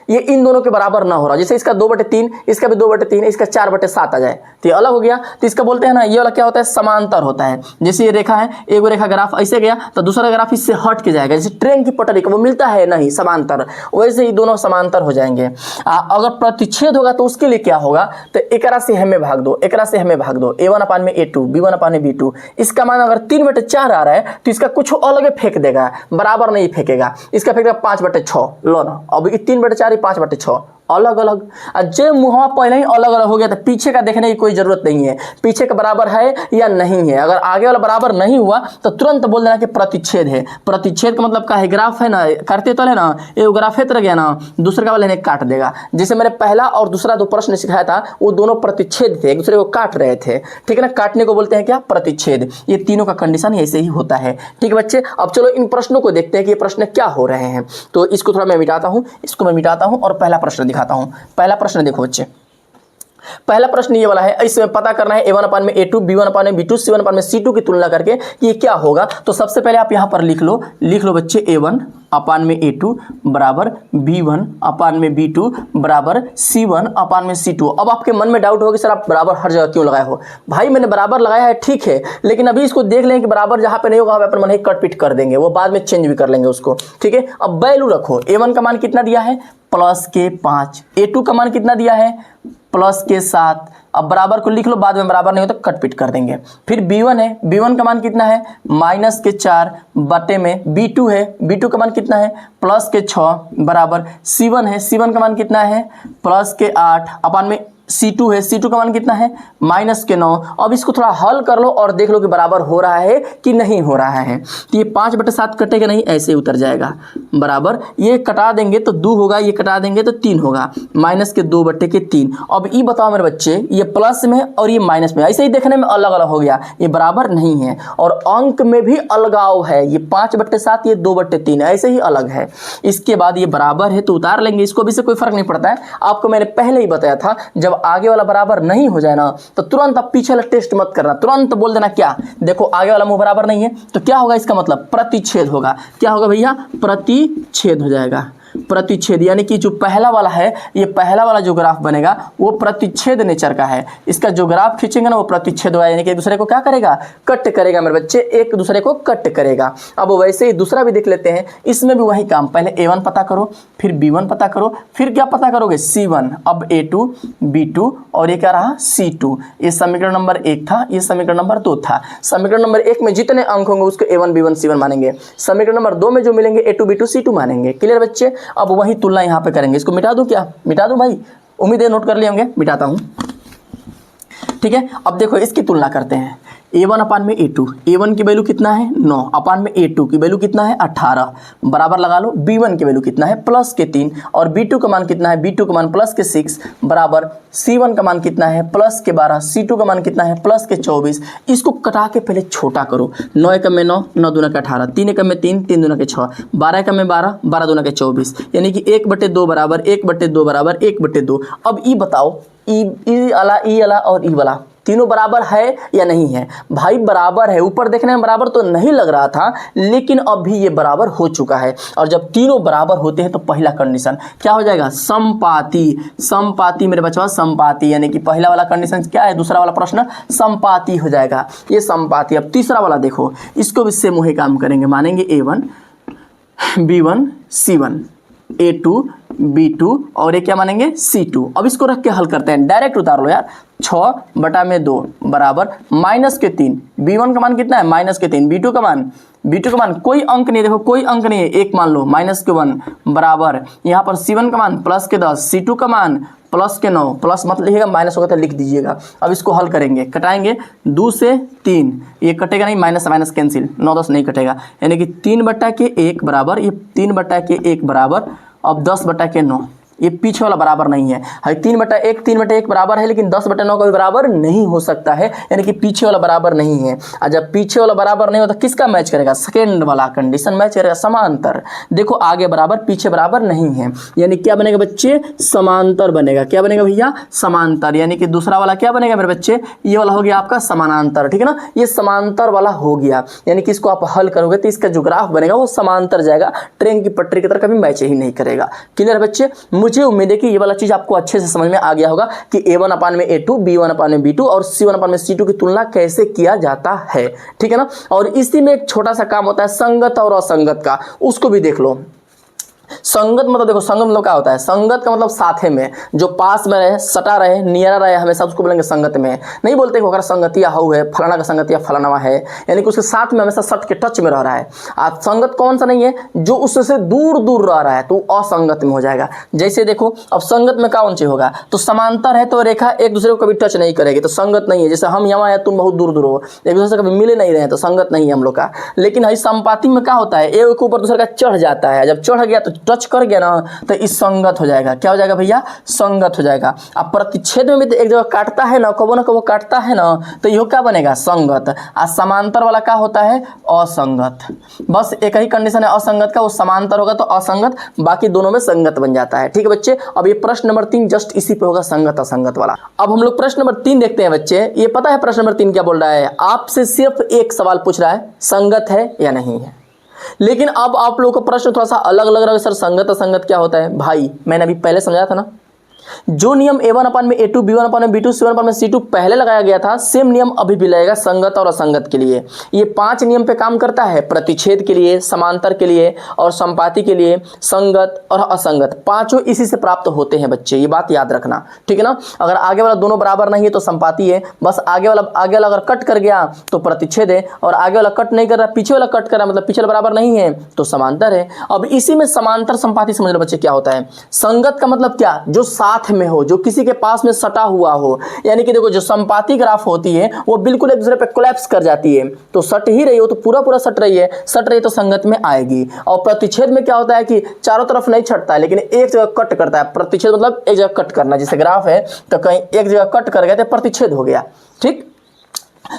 ये इन दोनों के बराबर ना हो रहा, जैसे इसका 2/3, इसका भी 2/3, इसका 4/7 आ जाए तो ये अलग हो गया। तो इसका बोलते हैं ना, ये वाला क्या होता है, समांतर होता है। जैसे ये रेखा है, एक रेखा ग्राफ ऐसे गया तो दूसरा ग्राफ इससे हट के जाएगा, जैसे ट्रेन की पटरी का वो मिलता है नहीं समांतर, वैसे ही दोनों समांतर हो जाएंगे। अगर प्रतिच्छेद होगा तो उसके लिए क्या होगा, तो एकरा से हमें भाग दो, एकरा से हमें भाग दो, a1 अपान में a2 b1 अपान में b2, इसका मान अगर 3/4 आ रहा है तो इसका कुछ अलग फेंक देगा, बराबर नहीं फेंकेगा, इसका फेंकेगा 5/6। लो ना, अब 3/4 5/6 अलग अलग, जे मुँह पहले ही अलग अलग हो गया तो पीछे का देखने की कोई जरूरत नहीं है, पीछे का बराबर है या नहीं है। अगर आगे वाला बराबर नहीं हुआ तो तुरंत बोल देना कि प्रतिच्छेद है। प्रतिच्छेद का मतलब क्या है, ग्राफ है ना, करते तो है ना, एक ग्राफ है तरह गया ना, दूसरे का वाले ने काट देगा। जैसे मैंने पहला और दूसरा 2 प्रश्न सिखाया था वो दोनों प्रतिच्छेद थे, एक दूसरे को काट रहे थे, ठीक है ना, काटने को बोलते हैं क्या, प्रतिच्छेद। ये तीनों का कंडीशन ऐसे ही होता है, ठीक है बच्चे। अब चलो इन प्रश्नों को देखते हैं कि ये प्रश्न क्या हो रहे हैं। तो इसको थोड़ा मैं मिटाता हूँ, इसको मैं मिटाता हूँ और पहला प्रश्न दिखाता हूं। पहला प्रश्न देखो बच्चे, पहला प्रश्न ये वाला है, इसमें पता करना है a1 अपान में a2 b1 अपान में b2 c1 अपान में c2 की तुलना करके कि ये क्या होगा। तो सबसे पहले आप यहां पर लिख लो बच्चे, a1 अपान में a2 बराबर b1 अपान में b2 बराबर c1 अपान में c2। अब आपके मन में डाउट होगा कि सर आप बराबर हर जगह क्यों लगाए हो। भाई मैंने बराबर लगाया है, ठीक है, लेकिन अभी इसको देख लें कि बराबर जहां पे नहीं होगा अपन मन ही कट पिट कर देंगे, वो बाद में चेंज भी कर लेंगे उसको, ठीक है। अब वैल्यू रखो, a1 का मान कितना दिया है, +5, a2 का मान कितना दिया है, +7। अब बराबर को लिख लो, बाद में बराबर नहीं हो तो कट पिट कर देंगे। फिर b1 है, b1 का मान कितना है, -4 बटे में b2 है, b2 का मान कितना है, +6 बराबर c1 है, c1 का मान कितना है, +8 अपान में c2 है, c2 का मान कितना है, -9। अब इसको थोड़ा हल कर लो और देख लो कि बराबर हो रहा है कि नहीं हो रहा है। तो ये 5/7 कटेगा नहीं, ऐसे ही उतर जाएगा, बराबर ये कटा देंगे तो 2 होगा, ये कटा देंगे तो 3 होगा, -2/3। अब ये बताओ मेरे बच्चे, ये प्लस में और ये माइनस में, ऐसे ही देखने में अलग अलग हो गया, ये बराबर नहीं है और अंक में भी अलगाव है, ये 5/7 ये 2/3 ऐसे ही अलग है। इसके बाद ये बराबर है तो उतार लेंगे, इसको भी से कोई फर्क नहीं पड़ता है। आपको मैंने पहले ही बताया था, जब आगे वाला बराबर नहीं हो जाए ना तो तुरंत आप पीछे वाला टेस्ट मत करना, तुरंत बोल देना क्या, देखो आगे वाला मुंह बराबर नहीं है तो क्या होगा, इसका मतलब प्रतिच्छेद होगा। क्या होगा भैया, प्रतिच्छेद हो जाएगा, प्रतिच्छेद, यानी कि जो पहला वाला है, ये पहला वाला जो ग्राफ बनेगा वो प्रतिच्छेद नेचर का है। इसका जो ग्राफ खींचेंगे ना वो प्रतिच्छेद होगा, यानी कि एक दूसरे को क्या करेगा, कट करेगा मेरे बच्चे, एक दूसरे को कट करेगा। अब वैसे ही दूसरा भी देख लेते हैं, इसमें भी वही काम, पहले a1 पता करो, फिर b1 पता करो, फिर क्या पता करोगे c1, अब a2 b2 और ये क्या रहा c2। ये समीकरण नंबर 1 था, ये समीकरण नंबर 2 था। समीकरण नंबर 1 में जितने अंक होंगे उसको a1 b1 c1 मानेंगे, समीकरण नंबर 2 में जो मिलेंगे a2 b2 c2 मानेंगे। क्लियर बच्चे? अब वही तुलना यहाँ पे करेंगे। इसको मिटा दूं क्या? मिटा दूं भाई? उम्मीद है नोट कर लिए होंगे, मिटाता हूँ। ठीक है, अब देखो इसकी तुलना करते हैं। a1 अपान में a2, a1 की वैल्यू कितना है 9, अपान में a2 की वैल्यू कितना है 18, बराबर लगा लो। b1 की वैल्यू कितना है प्लस के 3, और b2 का मान कितना है, b2 का मान प्लस के 6, बराबर c1 का मान कितना है प्लस के 12, c2 का मान कितना है प्लस के 24। इसको कटा के पहले छोटा करो। 9 एकम में 9, 9 दूना के 18, 3 एकम में 3, 3 दूना के 6, 12 एकम में 12, 12 दूना के 24, यानी कि 1/2 बराबर 1/2 बराबर 1/2। अब ई बताओ, ई वाला और ई वाला तीनों बराबर है या नहीं है? भाई बराबर है, ऊपर देखने में बराबर तो नहीं लग रहा था, लेकिन अब भी ये बराबर हो चुका है। और जब तीनों बराबर होते हैं तो पहला कंडीशन क्या हो जाएगा, समपाती। समपाती मेरे बच्चों, समपाती, यानी कि पहला वाला कंडीशन क्या है, दूसरा वाला प्रश्न समपाती हो जाएगा, ये समपाती। अब तीसरा वाला देखो, इसको भी सेम वही काम करेंगे, मानेंगे a1 b1 c1, a2 b2 और ये क्या मानेंगे c2। अब इसको रख के हल करते हैं, डायरेक्ट उतार लो यार। 6/2 बराबर -3, b1 का मान कितना है -3, b2 का मान कोई अंक नहीं, देखो कोई अंक नहीं है, एक मान लो -1 बराबर यहाँ पर c1 का मान +10, c2 का मान +9, प्लस मत लिखिएगा, माइनस होगा तो लिख दीजिएगा। अब इसको हल करेंगे, कटाएंगे 2 से 3, ये कटेगा नहीं, माइनस माइनस कैंसिल, 9 10 नहीं कटेगा, यानी कि 3/1 बराबर, ये 3/1 बराबर, अब 10/9, ये पीछे वाला बराबर नहीं है। 3/1 बराबर है, लेकिन 10/9 का भी बराबर नहीं हो सकता है, यानी कि पीछे वाला बराबर नहीं है। और जब पीछे वाला बराबर नहीं होता किसका मैच करेगा, सेकेंड वाला कंडीशन मैच करेगा, समांतर। देखो आगे बराबर पीछे बराबर नहीं है, यानी क्या बनेगा बच्चे, समांतर बनेगा। क्या बनेगा भैया, समांतर, यानी कि दूसरा वाला क्या बनेगा मेरे बच्चे, ये वाला हो गया आपका समानांतर। ठीक है ना, ये समांतर वाला हो गया, यानी कि इसको आप हल करोगे तो इसका जो ग्राफ बनेगा वो समांतर जाएगा, ट्रेन की पटरी की तरह कभी मैच ही नहीं करेगा। क्लियर बच्चे? मुझे उम्मीद है कि ये वाला चीज आपको अच्छे से समझ में आ गया होगा कि a1 अपान में a2, b1 अपान में b2 और c1 अपान में c2 की तुलना कैसे किया जाता है। ठीक है ना, और इसी में एक छोटा सा काम होता है संगत और असंगत का, उसको भी देख लो। संगत मतलब देखो, संगत मतलब क्या होता है, संगत का मतलब साथे में, जो पास में रहे, सटा रहे, नियरा रहे, हमेशा उसको बोलेंगे संगत में। नहीं बोलते कि संगतिया हाउ है, फलाना का संगतिया फलाना है, यानी कि उसके साथ में हमेशा सट के टच में रह रहा है। आज संगत कौन सा नहीं है, जो उससे दूर दूर रह रहा है तो असंगत में हो जाएगा। जैसे देखो अब संगत में कौन सी होगा, तो समांतर है तो रेखा एक दूसरे को कभी टच नहीं करेगी तो संगत नहीं है। जैसे हम यहाँ है, तुम बहुत दूर दूर हो, एक दूसरे से कभी मिले नहीं रहे तो संगत नहीं है हम लोग का। लेकिन हई संपाति में क्या होता है, एक ऊपर दूसरे का चढ़ जाता है, जब चढ़ गया तो टच कर गया ना तो इस संगत हो जाएगा। क्या हो जाएगा भैया, संगत हो जाएगा। अब प्रतिच्छेद में भी तो एक जगह काटता है ना कबो काटता है ना, तो यह क्या बनेगा, संगत। और समांतर वाला क्या होता है, असंगत। बस एक ही कंडीशन है असंगत का, वो समांतर होगा तो असंगत, बाकी दोनों में संगत बन जाता है। ठीक है बच्चे, अब ये प्रश्न नंबर 3 जस्ट इसी पे होगा, संगत असंगत वाला। अब हम लोग प्रश्न नंबर 3 देखते हैं बच्चे। ये पता है प्रश्न नंबर 3 क्या बोल रहा है, आपसे सिर्फ एक सवाल पूछ रहा है, संगत है या नहीं है। लेकिन अब आप लोगों को प्रश्न थोड़ा सा अलग लग रहा है, सर संगत असंगत क्या होता है। भाई मैंने अभी पहले समझाया था ना, जो नियम a1 अपान में a2, b1 अपान में b2, c1 अपान में c2 पहले लगाया गया था, सेम नियम अभी भी लगेगा संगत और असंगत के लिए। ये 5 नियम पे काम करता है, प्रतिच्छेद के लिए, समांतर के लिए और संपाति के लिए, संगत और असंगत, पांचों इसी से प्राप्त होते हैं बच्चे, ये बात याद रखना। ठीक है ना, अगर आगे वाला दोनों बराबर नहीं है तो संपाति है, बस आगे वाला अगर कट कर गया तो प्रतिच्छेद है, और आगे वाला कट नहीं कर रहा, पीछे वाला कट कर रहा, मतलब पीछे वाला बराबर नहीं है तो समांतर है। अब इसी में समांतर संपाति समझ लो बच्चे क्या होता है। संगत का मतलब क्या, जो साथ में हो, जो किसी के पास में सटा हुआ हो, यानी कि देखो जो संपाति ग्राफ होती है वो बिल्कुल एक दूसरे पे कोलैप्स कर जाती है, तो सट ही रही हो तो पूरा सट रही है तो संगत में आएगी। और प्रतिच्छेद में क्या होता है कि चारों तरफ नहीं छटता है, लेकिन एक जगह कट करता है। प्रतिच्छेद मतलब एक जगह कट करना, जैसे ग्राफ है तो कहीं एक जगह कट कर गया तो प्रतिच्छेद हो गया। ठीक,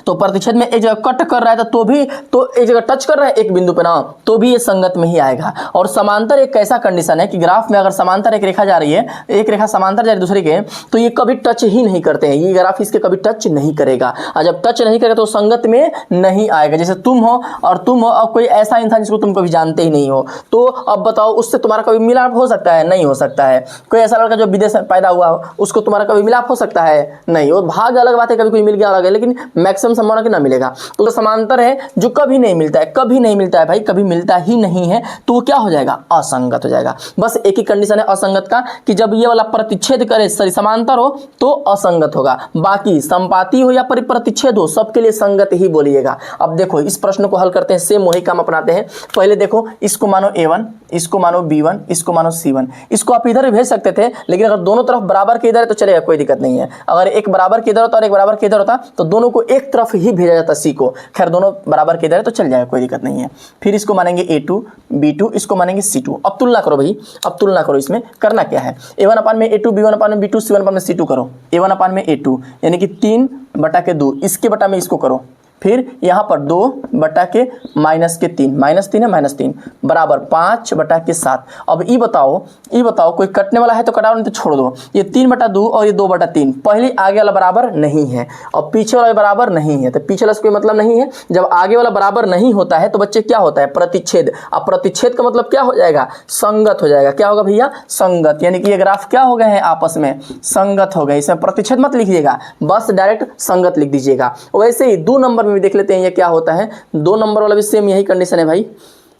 तो प्रतिच्छेद में एक जगह कट कर रहा है तो भी तो एक जगह टच कर रहा है एक बिंदु पे ना, तो भी ये संगत में ही आएगा। और समांतर एक ऐसा कंडीशन है कि ग्राफ में अगर समांतर एक रेखा जा रही है, एक रेखा समांतर जा रही है दूसरे के, तो ये कभी टच ही नहीं करते हैं, ये ग्राफ इसके कभी टच नहीं करेगा। और जब टच नहीं करेगा तो संगत में नहीं आएगा। जैसे तुम हो और कोई ऐसा इंसान जिसको तुम कभी जानते ही नहीं हो, तो अब बताओ उससे तुम्हारा कभी मिलाप हो सकता है? नहीं हो सकता है। कोई ऐसा लड़का जो विदेश में पैदा हुआ हो, उसको तुम्हारा कभी मिलाप हो सकता है? नहीं। वो भाग अलग बात है, कभी कोई मिल गया अलग है, लेकिन मैक्सिमम संभावना कि ना मिलेगा। तो समांतर है जो कभी नहीं मिलता है, कभी नहीं मिलता है भाई, कभी मिलता ही नहीं है, तो वो क्या हो जाएगा? असंगत हो जाएगा। बस एक ही कंडीशन है असंगत का कि जब ये वाला प्रतिच्छेद करे, सॉरी समांतर हो तो असंगत होगा, बाकी संपाती हो या प्रतिच्छेद हो सबके लिए संगत ही बोलिएगा। अब देखो इस प्रश्न को हल करते हैं, सेम वही काम अपनाते हैं। पहले देखो इसको मानो A1, इसको मानो B1, इसको मानो C1। इसको आप इधर भेज सकते थे, लेकिन अगर दोनों तरफ बराबर के इधर है तो चलेगा, कोई दिक्कत नहीं है। अगर एक बराबर के इधर होता और एक बराबर के इधर होता तो दोनों को एक तरफ ही भेजा जाता C को। खैर दोनों बराबर के इधर है तो चल जाएगा, कोई दिक्कत नहीं है। फिर इसको मानेंगे A2, B2, इसको मानेंगे C2। अब तुलना करो भाई, अब तुलना करो। इसमें करना क्या है? A1 अपान में A2, B1 अपान में B2, C1 अपान में C2 करो। A1 अपान में A2 यानी कि 3/2, इसके बटा में इसको करो। फिर यहाँ पर 2/3 -3 है -3 बराबर 5/7। अब ये बताओ कोई कटने वाला है तो कटाओ, नहीं तो छोड़ दो। ये 3/2 और ये 2/3, पहले आगे वाला बराबर नहीं है और पीछे वाला बराबर नहीं है, तो पीछे वाला से कोई मतलब नहीं है। जब आगे वाला बराबर नहीं होता है तो बच्चे क्या होता है? प्रतिच्छेद। अब प्रतिच्छेद का मतलब क्या हो जाएगा? संगत हो जाएगा। क्या होगा भैया? संगत। यानी कि ये ग्राफ क्या हो गए हैं? आपस में संगत हो गए। इसमें प्रतिच्छेद मत लिखिएगा, बस डायरेक्ट संगत लिख दीजिएगा। वैसे ही 2 नंबर में भी देख लेते हैं ये क्या होता है। 2 नंबर वाला भी सेम यही कंडीशन है भाई,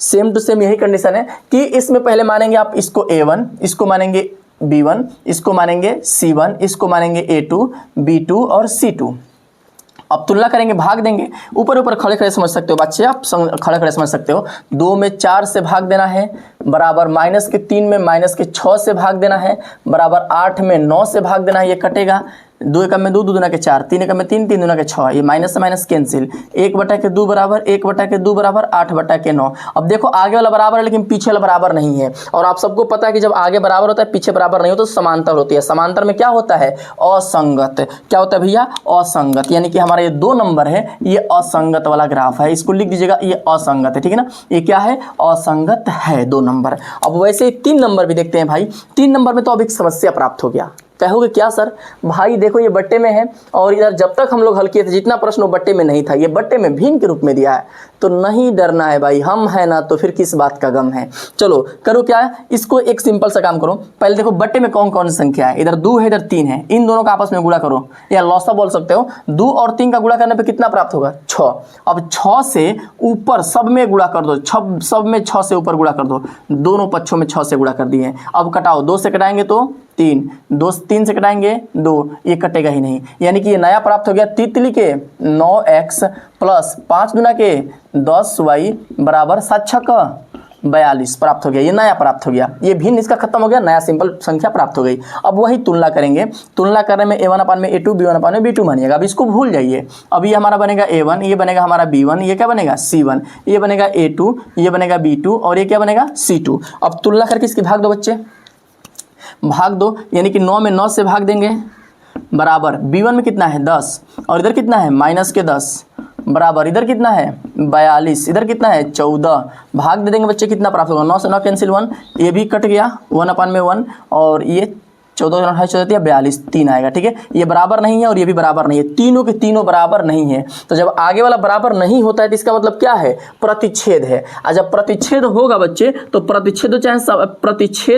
सेम टू सेम यही कंडीशन है कि इसमें पहले मानेंगे आप इसको A1, इसको मानेंगे B1, इसको मानेंगे C1, इसको मानेंगे A2, B2 और C2। अब तुलना करेंगे, भाग देंगे। ऊपर ऊपर खड़े खड़े समझ सकते हो बच्चे, आप खड़े खड़े समझ सकते हो। 2 में 4 से भाग देना है बराबर -3 में -6 से भाग देना है बराबर 8 में 9 से भाग देना है। ये कटेगा, 2 एकम में 2, 2 दूना के 4, 3 एकम में 3, 3 दूना के 6। ये माइनस से माइनस कैंसिल। 1/2 बराबर 1/2 बराबर 8/9। अब देखो आगे वाला बराबर है लेकिन पीछे वाला बराबर नहीं है। और आप सबको पता है कि जब आगे बराबर होता है पीछे बराबर नहीं होता तो समांतर होती है। समांतर में क्या होता है? असंगत। क्या होता है भैया? असंगत। यानी कि हमारा ये 2 नंबर है, ये असंगत वाला ग्राफ है। इसको लिख दीजिएगा, ये असंगत है। ठीक है ना, ये क्या है? असंगत है 2 नंबर। अब वैसे 3 नंबर भी देखते हैं भाई। 3 नंबर में तो अब एक समस्या प्राप्त हो गया। कहोगे क्या सर? भाई देखो ये बट्टे में है और इधर जब तक हम लोग हल किए थे जितना प्रश्न वो बट्टे में नहीं था, ये बट्टे में भिन्न के रूप में दिया है। तो नहीं डरना है भाई, हम है ना, तो फिर किस बात का गम है। चलो करो क्या है, इसको एक सिंपल सा काम करो। पहले देखो बट्टे में कौन कौन सी संख्या है। इधर 2 है, इधर 3 है। इन दोनों का आपस में गुणा करो, या लौसा बोल सकते हो। 2 और 3 का गुणा करने पे कितना प्राप्त होगा? 6। अब 6 से ऊपर सब में गुणा कर दो, सब में 6 से ऊपर गुणा कर दो। दोनों पक्षों में 6 से गुणा कर दिए। अब कटाओ, 2 से कटाएंगे तो 3, 3 से कटाएंगे 2, ये कटेगा ही नहीं। यानी कि ये नया प्राप्त हो गया तितली के 9x प्लस 5 गुना के 10y बराबर 7×6 42 प्राप्त हो गया। ये नया प्राप्त हो गया, ये भिन्न इसका खत्म हो गया, नया सिंपल संख्या प्राप्त हो गई। अब वही तुलना करेंगे। तुलना करने में A1 अपान में A2, B1 अपान में B2 मानिएगा। अब इसको भूल जाइए। अब ये हमारा बनेगा A1, ये बनेगा हमारा B1, ये क्या बनेगा? C1, ये बनेगा A2, ये बनेगा B2 और ये क्या बनेगा? C2। अब तुलना करके इसकी भाग दो बच्चे, भाग दो। यानी कि 9 में 9 से भाग देंगे बराबर B1 में कितना है? 10 और इधर कितना है? -10 बराबर इधर कितना है? 42, इधर कितना है? 14। भाग दे देंगे बच्चे, कितना प्राप्त होगा? 9 से 9 कैंसिल 1, ये भी कट गया 1 अपान में 1 और ये 14 14 42, 3 आएगा। ठीक है, ये बराबर नहीं है और ये भी बराबर नहीं है, तीनों के तीनों बराबर नहीं है। तो जब आगे वाला बराबर नहीं होता है तो इसका मतलब क्या है? प्रतिच्छेद है। और जब प्रतिच्छेद होगा बच्चे तो प्रतिच्छेद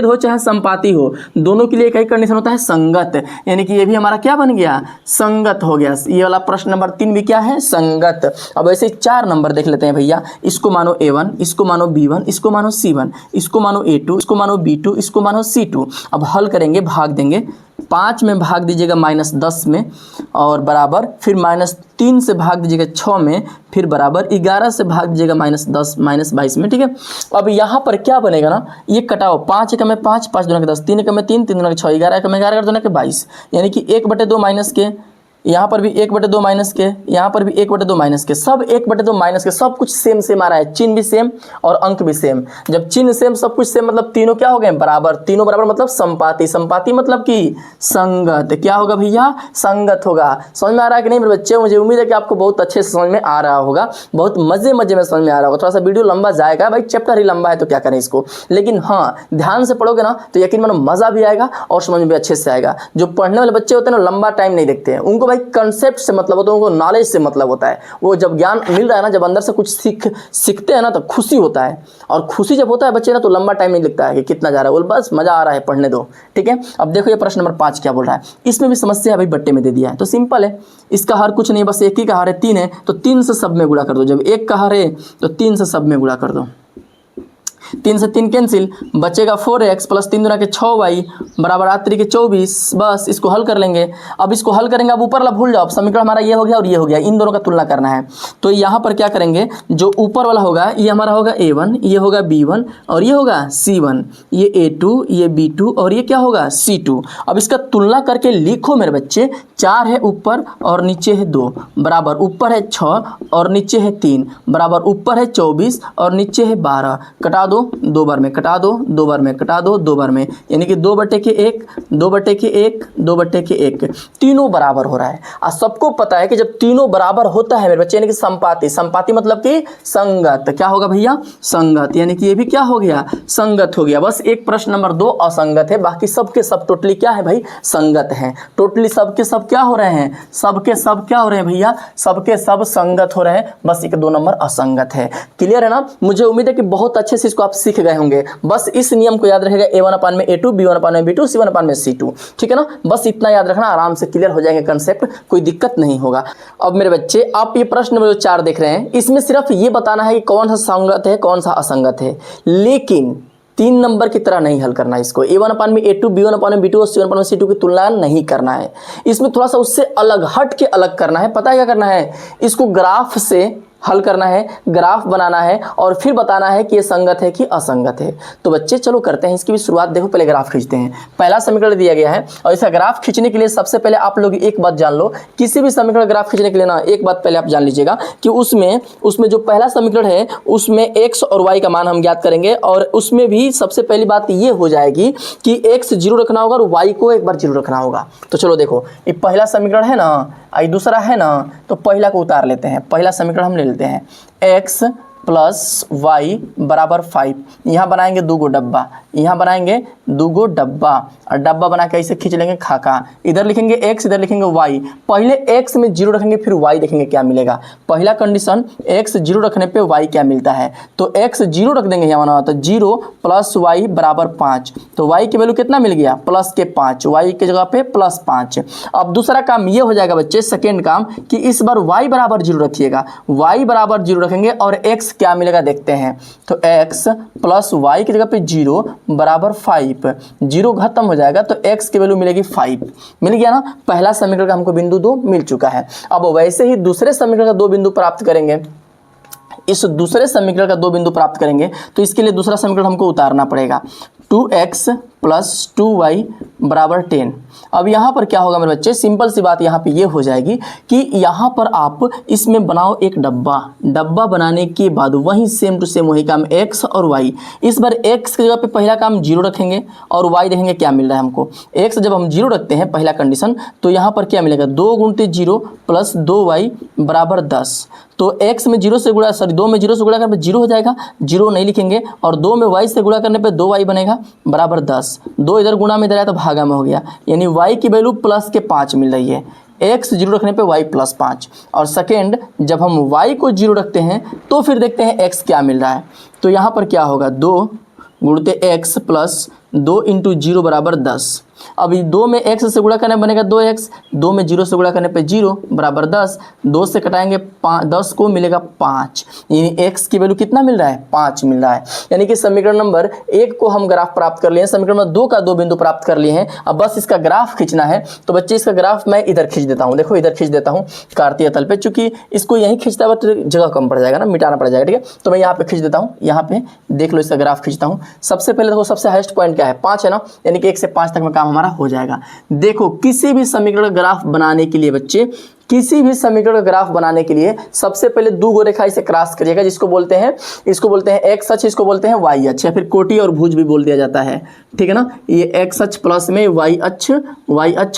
हो चाहे संपाती हो, दोनों के लिए एक ही कंडीशन होता है, संगत। यानी कि ये भी हमारा क्या बन गया? संगत हो गया। ये वाला प्रश्न नंबर 3 भी क्या है? संगत। अब ऐसे 4 नंबर देख लेते हैं भैया। इसको मानो A1, इसको मानो B1, इसको मानो C1, इसको मानो A2, इसको मानो B2, इसको मानो C2। अब हल करेंगे, भाग देंगे। 5 में भाग दीजिएगा -10 में और बराबर फिर -3 से भाग दीजिएगा 6 में, फिर बराबर 11 से भाग दीजिएगा -10 -22 में। ठीक है, अब यहाँ पर क्या बनेगा ना, ये कटाओ। 5 एकम में 5 दूना के 10, 3 एकम में 3 दूना के 6, 11 एकम में 11 दूना के 22। यानी कि 1/2 माइनस के यहाँ पर भी 1/2 माइनस के, यहाँ पर भी 1/2 माइनस के, सब 1/2 माइनस के, सब कुछ सेम सेम आ रहा है, चिन्ह भी सेम और अंक भी सेम। जब चिन्ह सेम सब कुछ सेम मतलब तीनों क्या हो गए बराबर, तीनों बराबर मतलब संपाती, संपाती मतलब कि संगत। क्या होगा भैया, संगत होगा। समझ में आ रहा है कि नहीं मेरे बच्चे? मुझे उम्मीद है कि आपको बहुत अच्छे से समझ में आ रहा होगा, बहुत मजे मजे में समझ में आ रहा होगा। थोड़ा सा वीडियो लंबा जाएगा भाई, चैप्टर ही लंबा है तो क्या करें इसको, लेकिन हाँ ध्यान से पढ़ोगे ना तो यकीन मानो मजा भी आएगा और समझ में भी अच्छे से आएगा। जो पढ़ने वाले बच्चे होते हैं ना लंबा टाइम नहीं देखते हैं, उनको भाई कंसेप्ट से मतलब होता है, उनको नॉलेज से मतलब होता है। वो जब ज्ञान मिल रहा है ना, जब अंदर से कुछ सीखते हैं ना तो खुशी होता है, और खुशी जब होता है बच्चे ना तो लंबा टाइम नहीं लगता है कि कितना जा रहा है, वो बस मजा आ रहा है पढ़ने दो। ठीक है, अब देखो ये प्रश्न नंबर 5 क्या बोल रहा है। इसमें भी समस्या है भाई, बट्टे में दे दिया है तो सिंपल है, इसका हर कुछ नहीं, बस एक ही का हर है 3 है, तो 3 से सब में गुणा कर दो। जब एक का हर है तो 3 से सब में गुणा कर दो। 3 से 3 कैंसिल, बचेगा 4x प्लस 3 दूना के 6y बराबर 8 3 के 24। बस इसको हल कर लेंगे। अब इसको हल करेंगे, अब ऊपर वाला भूल जाओ, समीकरण हमारा ये हो गया और ये हो गया, इन दोनों का तुलना करना है। तो यहाँ पर क्या करेंगे, जो ऊपर वाला होगा ये हमारा होगा a1, ये होगा b1 और ये होगा c1, ये a2, ये b2 और ये क्या होगा c2। अब इसका तुलना करके लिखो मेरे बच्चे, 4 है ऊपर और नीचे है 2 बराबर, ऊपर है 6 और नीचे है 3 बराबर, ऊपर है 24 और नीचे है 12। कटा दो, 2 बार में कटा दो, 2 बार में कटा दो, 2 बार में, यानी कि 2/1, 2/1, 2/1, तीनों बराबर हो रहा है। और सबको पता है कि जब तीनों बराबर होता है मेरे बच्चे यानी कि संपाती, संपाती मतलब कि संगत। क्या होगा भैया, संगत, यानी कि ये भी क्या हो गया, संगत हो गया। बस एक प्रश्न नंबर 2 असंगत है, बाकी सबके सब टोटली क्या है भाई, संगत है। टोटली सबके सब क्या हो रहे हैं, सबके सब क्या हो रहे हैं भैया, सबके सब संगत हो रहे हैं। बस एक 2 नंबर असंगत है। क्लियर है ना? मुझे उम्मीद है कि बहुत अच्छे से इसको आप सीख गए होंगे। बस इस नियम को याद रखेगा, a1/a2, b1/b2, c1/c2। ठीक है ना? बस इतना याद रखना, आराम से क्लियर हो जाएंगे कंसेप्ट, कोई दिक्कत नहीं होगा। अब मेरे बच्चे आप ये प्रश्न नंबर 4 देख रहे हैं, इसमें सिर्फ ये बताना है कि कौन सा संगत है कौन सा असंगत है, लेकिन 3 नंबर की तरह नहीं हल करना है इसको। a1/a2, b1/b2 और c1/c2 की तुलना नहीं करना है। इसमें थोड़ा सा उससे अलग हट के अलग करना है। पता है क्या करना है, इसको ग्राफ से हल करना है, ग्राफ बनाना है और फिर बताना है कि ये संगत है कि असंगत है। तो बच्चे चलो करते हैं इसकी भी शुरुआत। देखो पहले ग्राफ खींचते हैं। पहला समीकरण दिया गया है और इसका ग्राफ खींचने के लिए सबसे पहले आप लोग एक बात जान लो, किसी भी समीकरण ग्राफ खींचने के लिए ना एक बात पहले आप जान लीजिएगा कि उसमें जो पहला समीकरण है उसमें x और y का मान हम ज्ञात करेंगे, और उसमें भी सबसे पहली बात ये हो जाएगी कि x 0 रखना होगा और y को एक बार 0 रखना होगा। तो चलो देखो ये पहला समीकरण है ना, ये दूसरा है ना, तो पहला को उतार लेते हैं। पहला समीकरण हम ले लेते हैं, x प्लस वाई बराबर 5। यहाँ बनाएंगे 2 गो डब्बा, यहाँ बनाएंगे 2 गो डब्बा और डब्बा बना के ऐसे खींच लेंगे खाका। इधर लिखेंगे x, इधर लिखेंगे y। पहले x में 0 रखेंगे फिर y देखेंगे क्या मिलेगा। पहला कंडीशन x 0 रखने पे y क्या मिलता है, तो x 0 रख देंगे यहाँ माना, तो 0 प्लस y बराबर 5। तो y की वैल्यू कितना मिल गया, प्लस के 5, y की जगह पे प्लस 5। अब दूसरा काम ये हो जाएगा बच्चे, सेकेंड काम, कि इस बार y बराबर 0 रखिएगा। y बराबर 0 रखेंगे और x क्या मिलेगा देखते हैं। तो x प्लस y की जगह पे 0 बराबर 5, 0 खत्म हो जाएगा तो x की वैल्यू मिलेगी 5। मिल गया ना, पहला समीकरण का हमको बिंदु 2 मिल चुका है। अब वैसे ही दूसरे समीकरण का 2 बिंदु प्राप्त करेंगे। इस दूसरे समीकरण का 2 बिंदु प्राप्त करेंगे तो इसके लिए दूसरा समीकरण हमको उतारना पड़ेगा, 2x प्लस 2y बराबर 10। अब यहाँ पर क्या होगा मेरे बच्चे, सिंपल सी बात यहाँ पे ये हो जाएगी कि यहाँ पर आप इसमें बनाओ एक डब्बा। डब्बा बनाने के बाद वहीं सेम टू सेम वही काम x और y। इस बार x की जगह पे पहला काम 0 रखेंगे और y देखेंगे क्या मिल रहा है हमको। x जब हम 0 रखते हैं पहला कंडीशन, तो यहाँ पर क्या मिलेगा, 2 × 0 प्लस 2y बराबर 10। तो x में 0 से गुणा, सॉरी 2 में 0 से गुणा करने पे 0 हो जाएगा, 0 नहीं लिखेंगे, और 2 में y से गुणा करने पे 2y बनेगा बराबर 10। 2 इधर गुणा में इधर आया तो भागा में हो गया, यानी y की वैल्यू प्लस के 5 मिल रही है। x 0 रखने पे y प्लस 5। और सेकेंड, जब हम y को 0 रखते हैं तो फिर देखते हैं x क्या मिल रहा है। तो यहाँ पर क्या होगा, 2 गुणते x प्लस 2 × 0 बराबर 10। अभी 2 में x से गुणा करने बनेगा 2x, 2 में 0 से गुणा करने पे 0 बराबर 10, 2 से कटाएंगे 10 को मिलेगा 5, यानी x की वैल्यू कितना मिल रहा है, 5 मिल रहा है। यानी कि समीकरण नंबर 1 को हम ग्राफ प्राप्त कर लिए हैं, समीकरण नंबर 2 का 2 बिंदु प्राप्त कर लिए हैं। अब बस इसका ग्राफ खींचना है। तो बच्चे इसका ग्राफ मैं इधर खींच देता हूँ, देखो इधर खींच देता हूँ कार्तीय तल पे, चूंकि इसको यहीं खींचता हुआ तो जगह कम पड़ जाएगा ना, मिटाना पड़ जाएगा। ठीक है, तो मैं यहाँ पे खींच देता हूँ, यहाँ पे देख लो इसका ग्राफ खींचता हूँ। सबसे पहले देखो सबसे हाईएस्ट पॉइंट क्या है, 5 है ना, यानी कि 1 से 5 तक मैं काम काम हमारा हो जाएगा। देखो किसी भी समीकरण का ग्राफ बनाने के लिए बच्चे, किसी भी समीकरण का ग्राफ बनाने के लिए सबसे पहले दो गो रेखा इसे क्रॉस करिएगा, जिसको बोलते हैं, इसको बोलते हैं एक्स अक्ष, इसको बोलते हैं वाई अक्ष, या फिर कोटि और भुज भी बोल दिया जाता है, ठीक है ना। ये एक्स अक्ष प्लस में, वाई अक्ष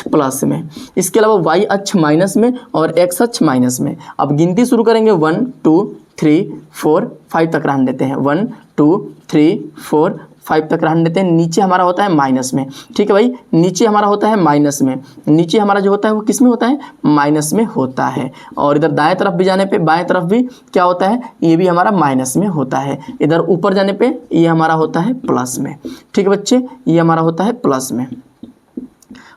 प्लस में, इसके अलावा वाई अक्ष माइनस में और एक्स अक्ष माइनस में। अब गिनती शुरू करेंगे 1 2 3 4 5 तक रहने देते हैं, 1 2 3 4 5 तक रहने देते हैं। नीचे हमारा होता है माइनस में, ठीक है भाई, नीचे हमारा होता है माइनस में, नीचे हमारा जो होता है वो किस में होता है, माइनस में होता है। और इधर दाएं तरफ भी जाने पे, बाएं तरफ भी क्या होता है, ये भी हमारा माइनस में होता है। इधर ऊपर जाने पे ये हमारा होता है प्लस में, ठीक है बच्चे, ये हमारा होता है प्लस में,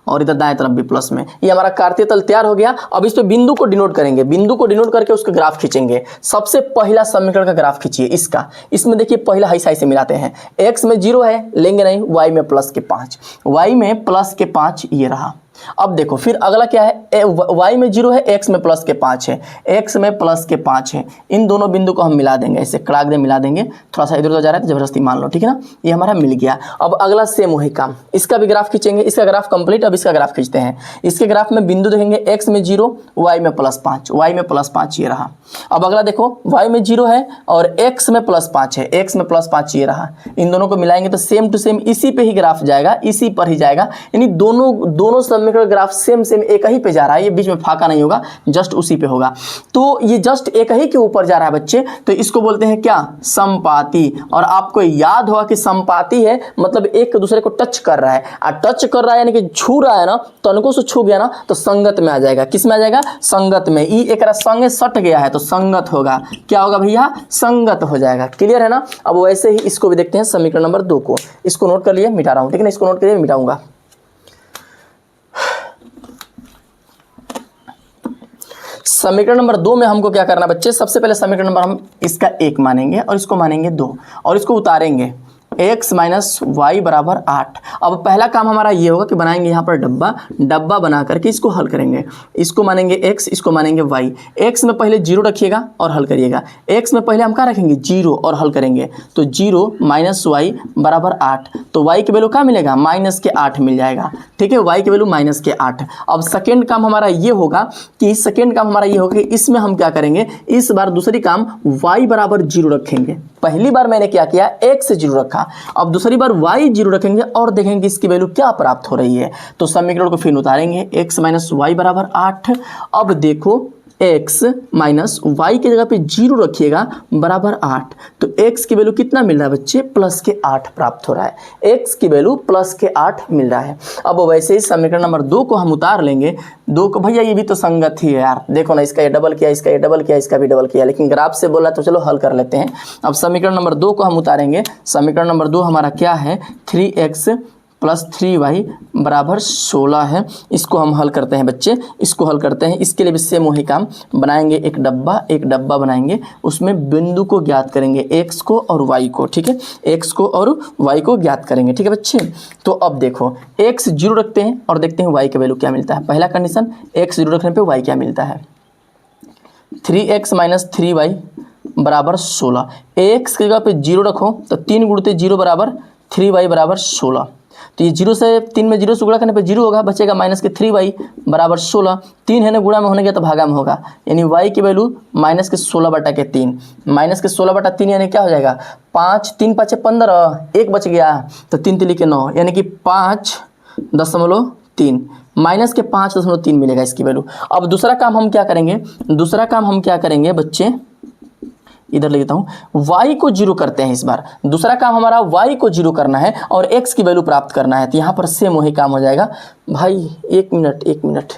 और इधर दाएं तरफ भी प्लस में। ये हमारा कार्तीय तल तैयार हो गया। अब इस पे बिंदु को डिनोट करेंगे, बिंदु को डिनोट करके उसका ग्राफ खींचेंगे। सबसे पहला समीकरण का ग्राफ खींचिए इसका। इसमें देखिए पहला हाई साई से मिलाते हैं, x में 0 है, लेंगे नहीं, y में प्लस के 5, y में प्लस के 5 ये रहा। अब देखो फिर अगला क्या है, y में 0 है, x में प्लस के 5 है, x में प्लस के 5 है। इन दोनों बिंदु को हम मिला देंगे, ऐसे कड़ाक दे मिला देंगे, थोड़ा सा इधर उधर जा रहा है तो जबरदस्ती मान लो, ठीक है ना। ये हमारा मिल गया। अब अगला सेम वही काम, इसका भी ग्राफ खींचेंगे, इसका ग्राफ कंप्लीट। अब इसका ग्राफ खींचते हैं। इसके ग्राफ में बिंदु देखेंगे, x में 0, y में प्लस 5, y में प्लस 5 ये रहा। अब अगला देखो y में 0 है और x में प्लस 5 है, x में प्लस 5 ये रहा। इन दोनों को मिलाएंगे तो सेम टू सेम इसी पे ही ग्राफ जाएगा, इसी पर ही जाएगा, यानी दोनों समीकरण ग्राफ सेम एक ही पे जा रहा है, ये बीच में फाका नहीं होगा, जस्ट उसी पे होगा। तो ये जस्ट एक ही के ऊपर जा रहा है बच्चे, तो इसको बोलते हैं क्या, संपाती। और आपको याद होगा कि संपाती है मतलब एक दूसरे को टच कर रहा है, और टच कर रहा है यानी कि छू रहा है ना, तनको से छू गया ना तो संगत में आ जाएगा। किस में आ जाएगा, संगत में। ई एक संगे सट गया है तो संगत होगा, क्या होगा भैया, संगत हो जाएगा। क्लियर है ना। अब वैसे ही इसको भी देखते हैं, समीकरण नंबर 2 को, इसको नोट कर लिए, मिटा रहा हूं, ठीक है ना, इसको नोट करिए, मिटाऊंगा। समीकरण नंबर 2 में हमको क्या करना बच्चे, सबसे पहले समीकरण नंबर हम इसका 1 मानेंगे और इसको मानेंगे 2 और इसको उतारेंगे, x माइनस वाई बराबर 8। अब पहला काम हमारा ये होगा कि बनाएंगे यहाँ पर डब्बा बना करके इसको हल करेंगे। इसको मानेंगे x, इसको मानेंगे y। x में पहले 0 रखिएगा और हल करिएगा। x में पहले हम क्या रखेंगे, 0 और हल करेंगे, तो 0 माइनस वाई बराबर 8। तो y की वैल्यू क्या मिलेगा, माइनस के 8 मिल जाएगा, ठीक है, y की वैल्यू माइनस के 8। अब सेकेंड काम हमारा ये होगा कि इसमें हम क्या करेंगे, इस बार दूसरी काम y बराबर 0 रखेंगे। पहली बार मैंने क्या किया, x से 0 रखा, अब दूसरी बार y 0 रखेंगे और देखेंगे इसकी वैल्यू क्या प्राप्त हो रही है। तो समीकरण को फिर उतारेंगे, x माइनस वाई बराबर 8। अब देखो x माइनस वाई की जगह पे 0 रखिएगा बराबर 8, तो x की वैल्यू कितना मिल रहा है बच्चे, प्लस के 8 प्राप्त हो रहा है, x की वैल्यू प्लस के 8 मिल रहा है। अब वैसे ही समीकरण नंबर 2 को हम उतार लेंगे। 2 को भैया ये भी तो संगत ही है यार, देखो ना, इसका ये डबल किया, इसका ये डबल किया, इसका भी डबल किया, लेकिन ग्राफ से बोला तो चलो हल कर लेते हैं। अब समीकरण नंबर 2 को हम उतारेंगे। समीकरण नंबर 2 हमारा क्या है, 3x प्लस 3y बराबर 16 है। इसको हम हल करते हैं बच्चे, इसको हल करते हैं। इसके लिए भी सेम वही काम, बनाएंगे एक डब्बा बनाएंगे, उसमें बिंदु को ज्ञात करेंगे, x को और y को, ठीक है, x को और y को ज्ञात करेंगे, ठीक है बच्चे। तो अब देखो x 0 रखते हैं और देखते हैं y का वैल्यू क्या मिलता है। पहला कंडीशन, x 0 रखने पे y क्या मिलता है, 3x माइनस 3y बराबर 16। x की जगह पे 0 रखो तो 3 गुणते 0 बराबर 3y बराबर 16। तो ये 0 से 3 में 0 से गुणा करने पे 0 होगा, बचेगा माइनस के 3y बराबर 16। 3 है ना, गुणा में होने गया तो भागा में होगा, यानी y की वैल्यू माइनस के 16 बटा के 3, माइनस के 16 बटा 3 यानी क्या हो जाएगा, 5 3 5 15, 1 बच गया तो 3 3 के 9, यानी कि 5.3 माइनस के 5.3 मिलेगा इसकी वैल्यू। अब दूसरा काम हम क्या करेंगे, बच्चे, इधर ले लेता हूँ, y को 0 करते हैं। इस बार दूसरा काम हमारा y को 0 करना है और x की वैल्यू प्राप्त करना है। तो यहाँ पर सेम वही काम हो जाएगा भाई। एक मिनट,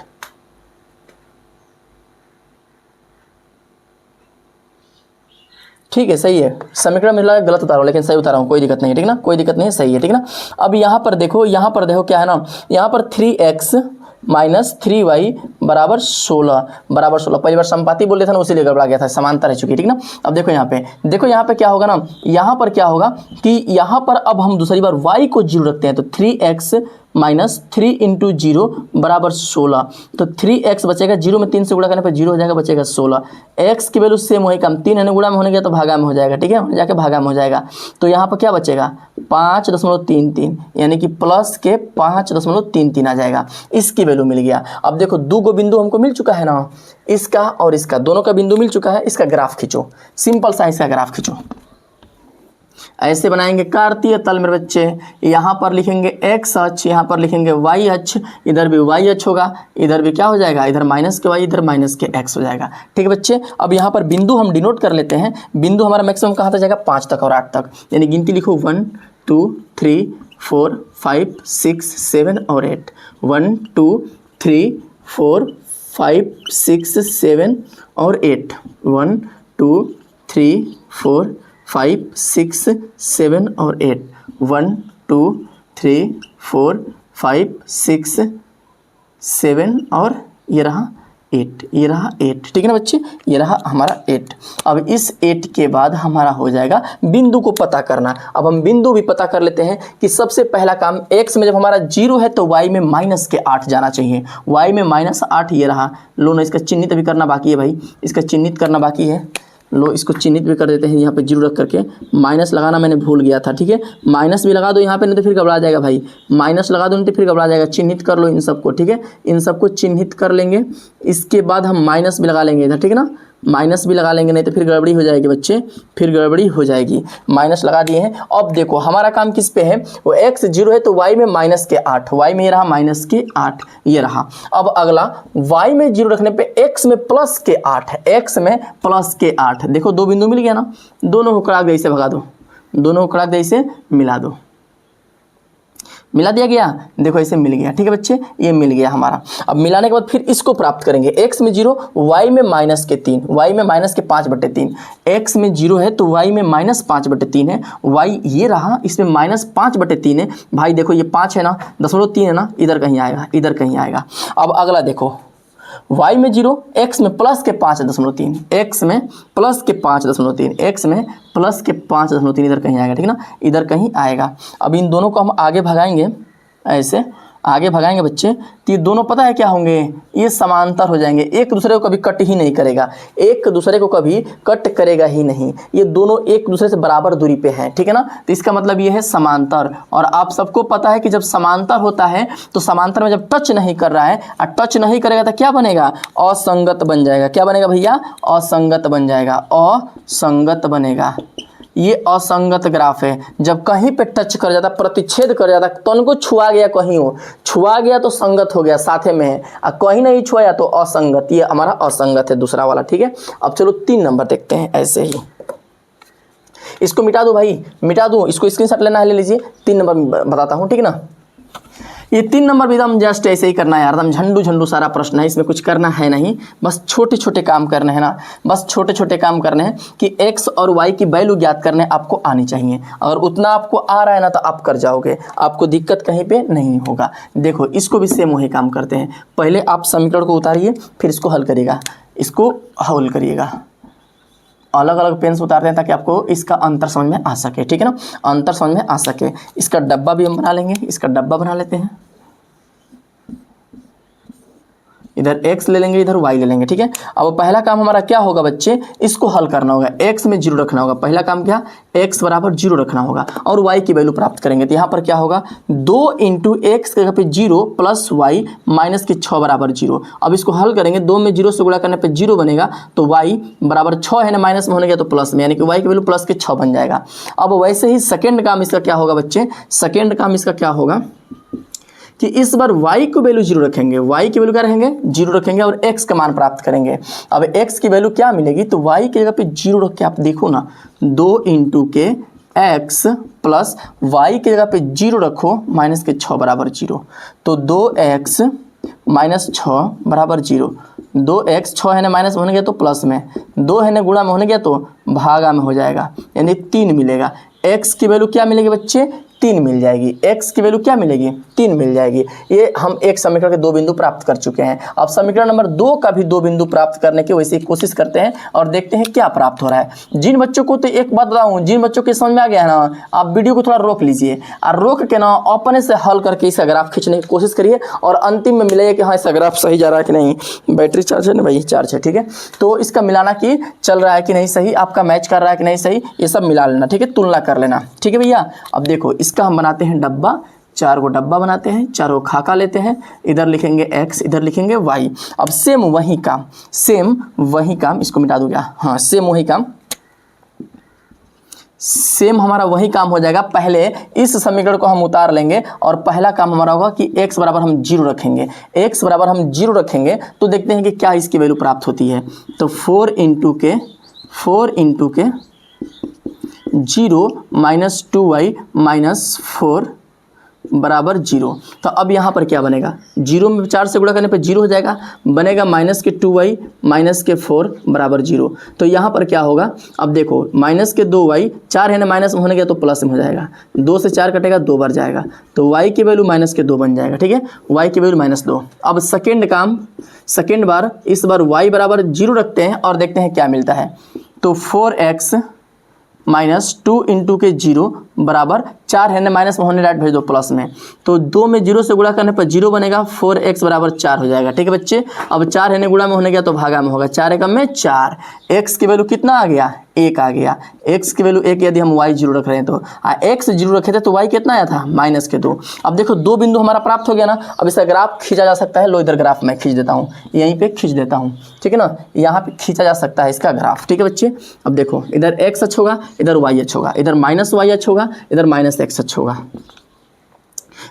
ठीक है, सही है, समीकरण मिला गलत उतारा लेकिन सही उतारा हूँ, कोई दिक्कत नहीं है, ठीक ना, कोई दिक्कत नहीं है, सही है, ठीक ना। अब यहाँ पर देखो क्या है ना, यहाँ पर 3x माइनस 3y बराबर 16 पहली बार संपाती बोल रहे थे ना, उसीलिए गड़बड़ा गया था, समानता रह चुकी है, ठीक ना। अब देखो यहाँ पे क्या होगा ना, यहाँ पर क्या होगा कि यहाँ पर अब हम दूसरी बार y को 0 रखते हैं, तो 3x माइनस 3 इंटू 0 बराबर 16। तो 3x बचेगा, 0 में 3 से गुणा करने पर 0 हो जाएगा, बचेगा 16। x की वैल्यू सेम वही काम, 3 है ना, गुणा में होने गया तो भागा में हो जाएगा, ठीक है, जाके भागा में हो जाएगा। तो यहाँ पर क्या बचेगा, 5.33 यानी कि प्लस के 5.33 आ जाएगा। इसकी वैल्यू मिल गया। अब देखो 2 गो बिंदु हमको मिल चुका है ना, इसका और इसका, दोनों का बिंदु मिल चुका है। इसका ग्राफ खींचो, सिंपल सा इसका ग्राफ खींचो। ऐसे बनाएंगे कार्तीय तल मेरे बच्चे। यहाँ पर लिखेंगे x अक्ष, यहाँ पर लिखेंगे y अक्ष, इधर भी y अक्ष होगा, इधर भी क्या हो जाएगा, इधर माइनस के y, इधर माइनस के x हो जाएगा। ठीक है बच्चे। अब यहाँ पर बिंदु हम डिनोट कर लेते हैं। बिंदु हमारा मैक्सिमम कहाँ तक जाएगा, 5 तक और 8 तक, यानी गिनती लिखो 1 2 3 4 5 6 7 और 8। 1 2 3 4 5 6 7 और 8। 1 2 3 4 5 6 7 और 8। 1 2 3 4 5 6 7 और ये रहा 8, ये रहा 8। ठीक है ना बच्चे, ये रहा हमारा 8। अब इस 8 के बाद हमारा हो जाएगा बिंदु को पता करना। अब हम बिंदु भी पता कर लेते हैं कि सबसे पहला काम x में जब हमारा 0 है तो y में -8 जाना चाहिए। y में -8 ये रहा। लो ना, इसका चिन्हित भी करना बाकी है भाई, इसका चिन्हित करना बाकी है। लो इसको चिन्हित भी कर देते हैं, यहाँ पे 0 रख करके। माइनस लगाना मैंने भूल गया था। ठीक है, माइनस भी लगा दो यहाँ पे, नहीं तो फिर घबरा जाएगा भाई। माइनस लगा दो नहीं तो फिर घबरा जाएगा। चिन्हित कर लो इन सबको। ठीक है, इन सबको चिन्हित कर लेंगे। इसके बाद हम माइनस भी लगा लेंगे इधर। ठीक है ना, माइनस भी लगा लेंगे, नहीं तो फिर गड़बड़ी हो जाएगी बच्चे, फिर गड़बड़ी हो जाएगी। माइनस लगा दिए हैं। अब देखो हमारा काम किस पे है, वो x 0 है तो y में -8, y में ये रहा -8 ये रहा। अब अगला y में 0 रखने पे x में +8 है, x में +8। देखो 2 बिंदु मिल गया ना, दोनों को कड़ाक दे से भगा दो, दोनों को कड़ाक दे से मिला दो। मिला दिया गया, देखो ऐसे मिल गया। ठीक है बच्चे, ये मिल गया हमारा। अब मिलाने के बाद फिर इसको प्राप्त करेंगे। x में 0, y में -3, y में -5/3। x में 0 है तो y में -5/3 है, y ये रहा, इसमें -5/3 है। भाई देखो ये 5 है ना, 0.3 है ना, इधर कहीं आएगा, इधर कहीं आएगा। अब अगला देखो y में 0, x में +5.3, x में +5.3, x में +5.3, इधर कहीं आएगा। ठीक है ना, इधर कहीं आएगा। अब इन दोनों को हम आगे भगाएंगे, ऐसे आगे भगाएंगे बच्चे, तो ये दोनों पता है क्या होंगे, ये समांतर हो जाएंगे। एक दूसरे को कभी कट ही नहीं करेगा, एक दूसरे को कभी कट करेगा ही नहीं। ये दोनों एक दूसरे से बराबर दूरी पे हैं। ठीक है ना, तो इसका मतलब ये है समांतर। और आप सबको पता है कि जब समांतर होता है तो समांतर में जब टच नहीं कर रहा है और टच नहीं करेगा तो क्या बनेगा, असंगत बन जाएगा। क्या बनेगा भैया, असंगत बन जाएगा, असंगत बनेगा। ये असंगत ग्राफ है। जब कहीं पे टच कर जाता, प्रतिच्छेद कर जाता, तो उनको छुआ गया, कहीं हो छुआ गया तो संगत हो गया, साथे में है, और कहीं नहीं छुआया तो असंगत। ये हमारा असंगत है दूसरा वाला। ठीक है, अब चलो 3 नंबर देखते हैं। ऐसे ही इसको मिटा दो भाई, मिटा दूँ, इसको स्क्रीनशॉट लेना है ले लीजिए। 3 नंबर बताता हूँ, ठीक है ना। ये 3 नंबर भी एकदम जस्ट ऐसे ही करना है यार, एकदम झंडू झंडू सारा प्रश्न है, इसमें कुछ करना है नहीं, बस छोटे छोटे काम करने हैं ना, बस छोटे छोटे काम करने हैं कि x और y की वैल्यू ज्ञात करने आपको आनी चाहिए। और उतना आपको आ रहा है ना तो आप कर जाओगे, आपको दिक्कत कहीं पे नहीं होगा। देखो इसको भी सेम वही काम करते हैं। पहले आप समीकरण को उतारिए, फिर इसको हल करिएगा, इसको हल करिएगा। अलग अलग पेन से उतारते हैं ताकि आपको इसका अंतर समझ में आ सके। ठीक है ना, अंतर समझ में आ सके। इसका डब्बा भी हम बना लेंगे, इसका डब्बा बना लेते हैं। इधर x ले लेंगे, इधर y ले लेंगे। ठीक है, अब पहला काम हमारा क्या होगा बच्चे, इसको हल करना होगा। x में 0 रखना होगा, पहला काम क्या, x बराबर 0 रखना होगा और y की वैल्यू प्राप्त करेंगे। तो यहाँ पर क्या होगा, 2 × x के जगह पे 0 + y -6 बराबर 0। अब इसको हल करेंगे, 2 में 0 से गुणा करने पे 0 बनेगा, तो y बराबर 6 है ना, माइनस में होने गया तो प्लस में, यानी कि y की वैल्यू +6 बन जाएगा। अब वैसे ही सेकेंड काम इसका क्या होगा बच्चे, सेकेंड काम इसका क्या होगा कि इस बार y को वैल्यू 0 रखेंगे, y की वैल्यू क्या रखेंगे, 0 रखेंगे और x का मान प्राप्त करेंगे। अब x की वैल्यू क्या मिलेगी, तो y की जगह पे 0 रख के आप देखो ना, 2 × x प्लस y की जगह पे 0 रखो, -6 बराबर 0, तो 2x -6 बराबर 0। 2x 6 है ना, माइनस में होने गया तो प्लस में, 2 है ना गुणा में होने गया तो भागा में हो जाएगा, यानी 3 मिलेगा। x की वैल्यू क्या मिलेगी बच्चे, 3 मिल जाएगी। x की वैल्यू क्या मिलेगी, 3 मिल जाएगी। ये हम एक समीकरण के 2 बिंदु प्राप्त कर चुके हैं। अब समीकरण नंबर 2 का भी 2 बिंदु प्राप्त करने की वैसे ही कोशिश करते हैं और देखते हैं क्या प्राप्त हो रहा है। जिन बच्चों को, तो एक बात बताऊं, जिन बच्चों के समझ में आ गया है ना, आप वीडियो को थोड़ा रोक लीजिए और रोक के ना अपने से हल करके इसका ग्राफ खींचने की कोशिश करिए और अंतिम में मिलेगा कि हाँ इसका ग्राफ सही जा रहा है कि नहीं। बैटरी चार्ज है ना भाई, चार्ज है, ठीक है। तो इसका मिलाना कि चल रहा है कि नहीं सही, आपका मैच कर रहा है कि नहीं सही, ये सब मिला लेना, ठीक है, तुलना कर लेना, ठीक है भैया। अब देखो इसका हम बनाते हैं डब्बा, 4 को डब्बा बनाते हैं, चारों खाका लेते हैं, इधर लिखेंगे x, इधर लिखेंगे y। अब सेम वही काम, इसको मिटा दूँ क्या, हाँ सेम हमारा वही काम हो जाएगा। पहले इस समीकरण को हम उतार लेंगे और पहला काम हमारा होगा कि x बराबर हम 0 रखेंगे। x बराबर हम 0 रखेंगे तो देखते हैं कि क्या इसकी वैल्यू प्राप्त होती है। तो 4 इंटू के 0 माइनस 2y माइनस 4 बराबर 0। तो अब यहाँ पर क्या बनेगा, 0 में 4 से गुणा करने पर 0 हो जाएगा, बनेगा माइनस के 2y माइनस के 4 बराबर 0। तो यहाँ पर क्या होगा, अब देखो माइनस के 2y, 4 है ना, माइनस में होने गया तो प्लस में हो जाएगा, 2 से 4 कटेगा 2 बार जाएगा, तो y की वैल्यू माइनस के 2 बन जाएगा। ठीक है, y की वैल्यू -2। अब सेकेंड बार इस बार y बराबर 0 रखते हैं और देखते हैं क्या मिलता है। तो 4x माइनस 2 इंटू के 0 बराबर 4 है ना, माइनस में होने डायरेक्ट भेज दो प्लस में, तो 2 में 0 से गुणा करने पर 0 बनेगा, 4x बराबर 4 हो जाएगा। ठीक है बच्चे, अब 4 है ना गुणा में होने गया तो भागा में होगा, 4 एकम में 4, x की वैल्यू कितना आ गया, 1 आ गया। x की वैल्यू 1 यदि हम y 0 रख रहे हैं तो x 0 रखे थे तो y कितना आया था, माइनस के 2। अब देखो 2 बिंदु हमारा प्राप्त हो गया ना। अब इसका ग्राफ खींचा जा सकता है, लो इधर ग्राफ मैं खींच देता हूँ, यहीं पे खींच देता हूँ। ठीक है ना, यहाँ पे खींचा जा सकता है इसका ग्राफ। ठीक है बच्चे, अब देखो इधर x अक्ष होगा, इधर y अक्ष होगा, इधर माइनस y अक्ष होगा, इधर माइनस x अक्ष होगा।